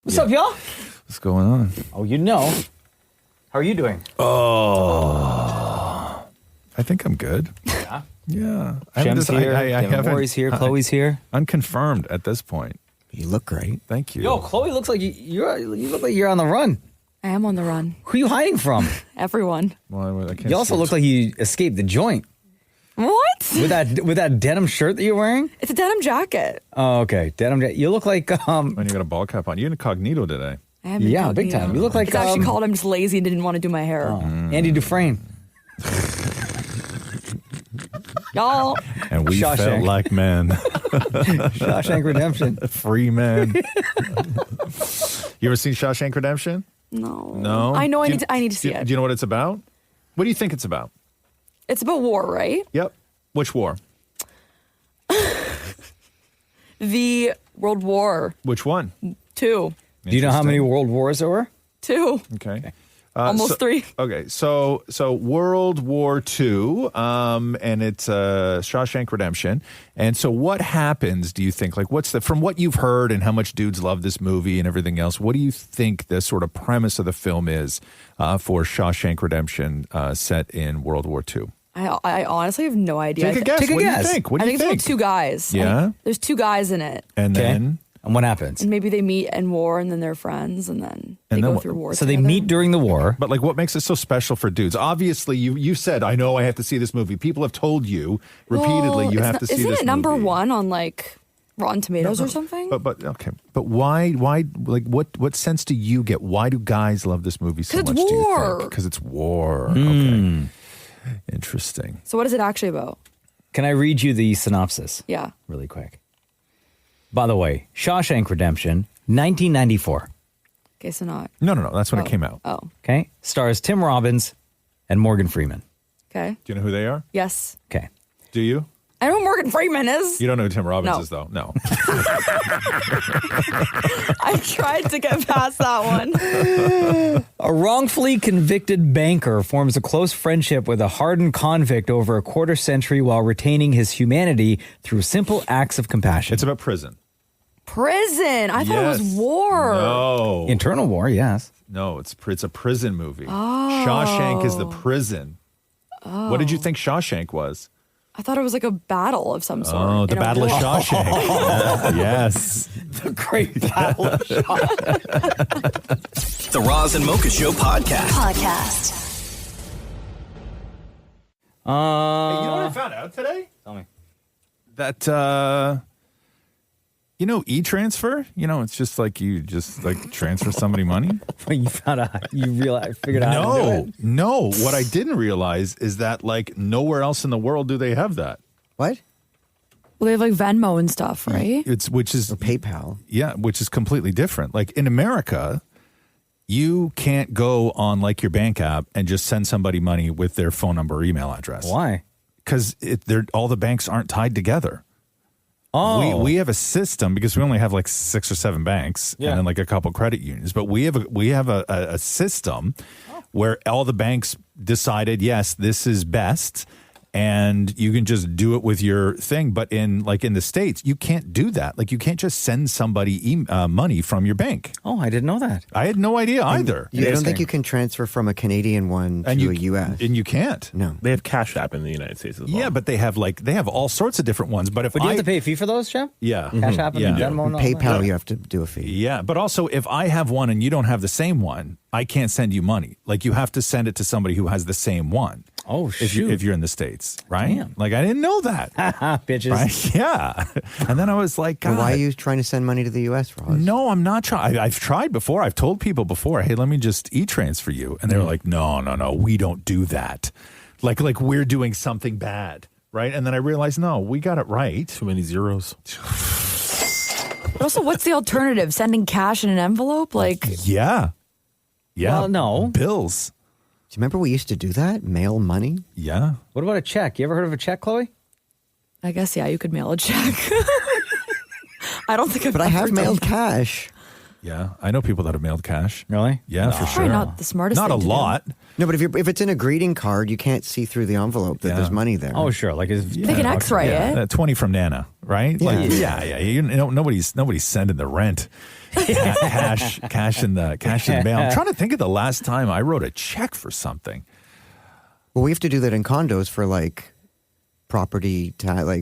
Speaker 10: What's up, y'all?
Speaker 9: What's going on?
Speaker 10: Oh, you know. How are you doing?
Speaker 9: Oh, I think I'm good.
Speaker 10: Yeah.
Speaker 9: Yeah.
Speaker 10: Jem's here. Maury's here. Chloe's here.
Speaker 9: Unconfirmed at this point.
Speaker 11: You look great.
Speaker 9: Thank you.
Speaker 10: Yo, Chloe looks like you look like you're on the run.
Speaker 17: I am on the run.
Speaker 10: Who are you hiding from?
Speaker 17: Everyone.
Speaker 9: Well, I can't
Speaker 10: You also look like you escaped the joint.
Speaker 17: What?
Speaker 10: With that denim shirt that you're wearing?
Speaker 17: It's a denim jacket.
Speaker 10: Oh, okay. Denim jacket. You look like
Speaker 9: When you got a ball cap on. You're incognito today.
Speaker 17: I am
Speaker 10: Yeah,
Speaker 17: incognito.
Speaker 10: big time. You look like
Speaker 17: It's actually called I'm just lazy and didn't want to do my hair.
Speaker 10: Andy Dufresne.
Speaker 17: Y'all.
Speaker 9: And we
Speaker 10: Shawshank.
Speaker 9: felt like men.
Speaker 10: Shawshank Redemption.
Speaker 9: Free man. You ever seen Shawshank Redemption?
Speaker 17: No.
Speaker 9: No?
Speaker 17: I know I
Speaker 9: Do
Speaker 17: need to see it.
Speaker 9: Do you know what it's about? What do you think it's about?
Speaker 17: It's about war, right?
Speaker 9: Yep. Which war?
Speaker 17: The World War
Speaker 9: Which one?
Speaker 17: II.
Speaker 10: Do you know how many world wars there were?
Speaker 17: 2.
Speaker 9: Okay.
Speaker 17: Almost 3.
Speaker 9: Okay, so World War II, and it's Shawshank Redemption. And so what happens, do you think? Like, from what you've heard and how much dudes love this movie and everything else, what do you think the sort of premise of the film is for Shawshank Redemption set in World War II?
Speaker 17: I honestly have no idea.
Speaker 9: Take a guess. What do you think? What do
Speaker 17: I
Speaker 9: you
Speaker 17: think
Speaker 9: think?
Speaker 17: it's about 2 guys.
Speaker 9: Yeah?
Speaker 17: There's 2 guys in it.
Speaker 9: And then?
Speaker 10: And what happens?
Speaker 17: And maybe they meet in war and then they're friends and then they go through war
Speaker 10: So they
Speaker 17: together.
Speaker 10: meet during the war.
Speaker 9: But like, what makes it so special for dudes? Obviously, you said, I know I have to see this movie. People have told you repeatedly you have to see this movie.
Speaker 17: Isn't it number 1 on like Rotten Tomatoes or something?
Speaker 9: But okay. But why like what sense do you get? Why do guys love this movie so much?
Speaker 17: Because it's war.
Speaker 9: Because it's war. Okay. Interesting.
Speaker 17: So what is it actually about?
Speaker 10: Can I read you the synopsis?
Speaker 17: Yeah.
Speaker 10: Really quick. By the way, Shawshank Redemption, 1994.
Speaker 17: Okay, so not.
Speaker 9: No. That's when it came out.
Speaker 17: Oh,
Speaker 10: Okay. Stars Tim Robbins and Morgan Freeman.
Speaker 17: okay.
Speaker 9: Do you know who they are?
Speaker 17: Yes.
Speaker 10: Okay.
Speaker 9: Do you?
Speaker 17: I know who Morgan Freeman is.
Speaker 9: You don't know who Tim Robbins
Speaker 17: No.
Speaker 9: is, though. No.
Speaker 17: I tried to get past that one.
Speaker 10: A wrongfully convicted banker forms a close friendship with a hardened convict over a quarter century while retaining his humanity through simple acts of compassion.
Speaker 9: It's about prison.
Speaker 17: Prison. I thought it was
Speaker 9: Yes.
Speaker 17: war.
Speaker 9: No.
Speaker 10: Internal war, yes.
Speaker 9: No, it's a prison movie.
Speaker 17: Oh.
Speaker 9: Shawshank is the prison.
Speaker 17: Oh.
Speaker 9: What did you think Shawshank was?
Speaker 17: I thought it was like a battle of some sort.
Speaker 9: Oh, the
Speaker 17: in a
Speaker 9: Battle of
Speaker 17: war.
Speaker 9: Shawshank. Yes.
Speaker 10: The Great Battle of Shawshank.
Speaker 15: The Roz and Mocha Show podcast.
Speaker 9: Hey, you know what I found out today?
Speaker 10: Tell me.
Speaker 9: That e-transfer, it's just like you just like transfer somebody money.
Speaker 10: You found out, figured out how to do it.
Speaker 9: No. What I didn't realize is that like nowhere else in the world do they have that.
Speaker 11: What?
Speaker 17: Well, they have like Venmo and stuff, right?
Speaker 9: Which is
Speaker 11: PayPal.
Speaker 9: Yeah, which is completely different. Like in America, you can't go on like your bank app and just send somebody money with their phone number or email address.
Speaker 10: Why?
Speaker 9: Because all the banks aren't tied together.
Speaker 10: Oh,
Speaker 9: we have a system because we only have like 6 or 7 banks and then like a couple credit unions. But we have a system where all the banks decided, yes, this is best, and you can just do it with your thing. But in the States, you can't do that. Like you can't just send somebody money from your bank.
Speaker 10: Oh, I didn't know that.
Speaker 9: I had no idea either.
Speaker 11: You don't think you can transfer from a Canadian one to a U.S.?
Speaker 9: And you can't.
Speaker 11: No.
Speaker 1: They have Cash App in the United States as well.
Speaker 9: Yeah, but they have all sorts of different ones. But
Speaker 10: do you have to pay a fee for those, Jeff?
Speaker 9: Yeah.
Speaker 10: Cash App and Venmo and all that?
Speaker 11: PayPal, you have to do a fee.
Speaker 9: Yeah, but also if I have one and you don't have the same one, I can't send you money. Like you have to send it to somebody who has the same one.
Speaker 10: Oh,
Speaker 9: if you're in the States, right?
Speaker 10: Damn.
Speaker 9: Like I didn't know that.
Speaker 10: Bitches.
Speaker 9: Right? Yeah. And then I was like, God.
Speaker 11: And why are you trying to send money to the U.S., Roz?
Speaker 9: No, I'm not trying. I've tried before. I've told people before, hey, let me just e-transfer you. And they were like, no, we don't do that. Like we're doing something bad. right? And then I realized, no, we got it right.
Speaker 1: Too many zeros.
Speaker 17: But also, what's the alternative? Sending cash in an envelope? Like,
Speaker 9: Yeah.
Speaker 10: Well, no.
Speaker 9: Bills.
Speaker 11: Do you remember we used to do that? Mail money?
Speaker 9: Yeah.
Speaker 10: What about a check? You ever heard of a check, Chloe?
Speaker 17: I guess, yeah, you could mail a check. I don't think I've
Speaker 11: But I have
Speaker 17: ever done
Speaker 11: mailed
Speaker 17: that.
Speaker 11: cash.
Speaker 9: Yeah. I know people that have mailed cash.
Speaker 10: Really?
Speaker 9: Yeah, for sure.
Speaker 17: Probably not the smartest
Speaker 9: Not
Speaker 17: thing
Speaker 9: a
Speaker 17: to do.
Speaker 9: lot.
Speaker 11: No, but if it's in a greeting card, you can't see through the envelope that there's money there.
Speaker 10: Oh, sure. Like,
Speaker 17: They can X-ray it.
Speaker 9: 20 from Nana, right?
Speaker 11: Yeah.
Speaker 9: Like, yeah. You know, nobody's sending the rent. Cash in the mail. I'm trying to think of the last time I wrote a check for something.
Speaker 11: Well, we have to do that in condos for like property,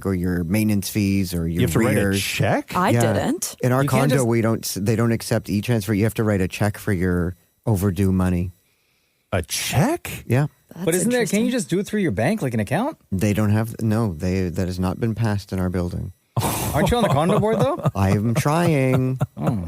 Speaker 11: or your maintenance fees or your
Speaker 9: You have to write a
Speaker 11: rears.
Speaker 9: check?
Speaker 17: I didn't.
Speaker 11: In our
Speaker 10: You can't
Speaker 11: condo,
Speaker 10: just-
Speaker 11: they don't accept e-transfer. You have to write a check for your overdue money.
Speaker 9: A check?
Speaker 11: Yeah.
Speaker 10: But isn't there, can you just do it through your bank, like an account?
Speaker 11: They don't have, that has not been passed in our building.
Speaker 10: Aren't you on the condo board, though?
Speaker 11: I'm trying.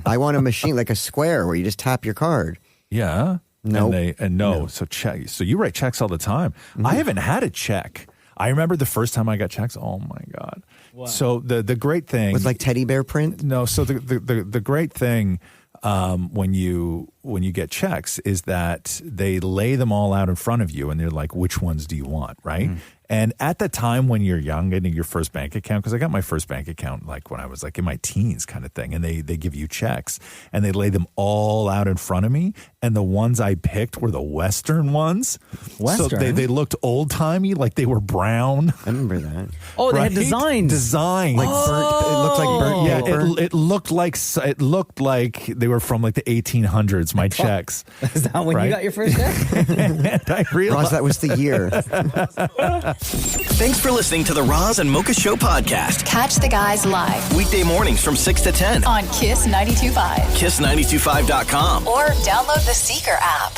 Speaker 11: I want a machine, like a square where you just tap your card.
Speaker 9: Yeah.
Speaker 11: Nope.
Speaker 9: No. So check. So you write checks all the time. I haven't had a check. I remember the first time I got checks. Oh my God.
Speaker 10: What?
Speaker 9: So the great thing
Speaker 11: With like teddy bear print?
Speaker 9: No. So the great thing when you get checks is that they lay them all out in front of you and they're like, which ones do you want? Right. And at the time when you're young, getting your first bank account, because I got my first bank account like when I was like in my teens kind of thing, and they give you checks and they lay them all out in front of me. And the ones I picked were the Western ones.
Speaker 10: Western?
Speaker 9: So they looked old timey, like they were brown.
Speaker 11: I remember that.
Speaker 10: Oh, they had designs.
Speaker 9: Designs.
Speaker 11: Like burnt, it looked like burnt paper.
Speaker 9: It looked like they were from like the 1800s, my checks.
Speaker 10: Is that when you got your first check?
Speaker 9: And I realized
Speaker 11: Ross, that was the year.
Speaker 15: Thanks for listening to the Roz and Mocha Show podcast.
Speaker 3: Catch the guys live
Speaker 15: Weekday mornings from 6 to 10.
Speaker 3: on Kiss 92.5
Speaker 15: Kiss925.com.
Speaker 3: or download the Seeker app.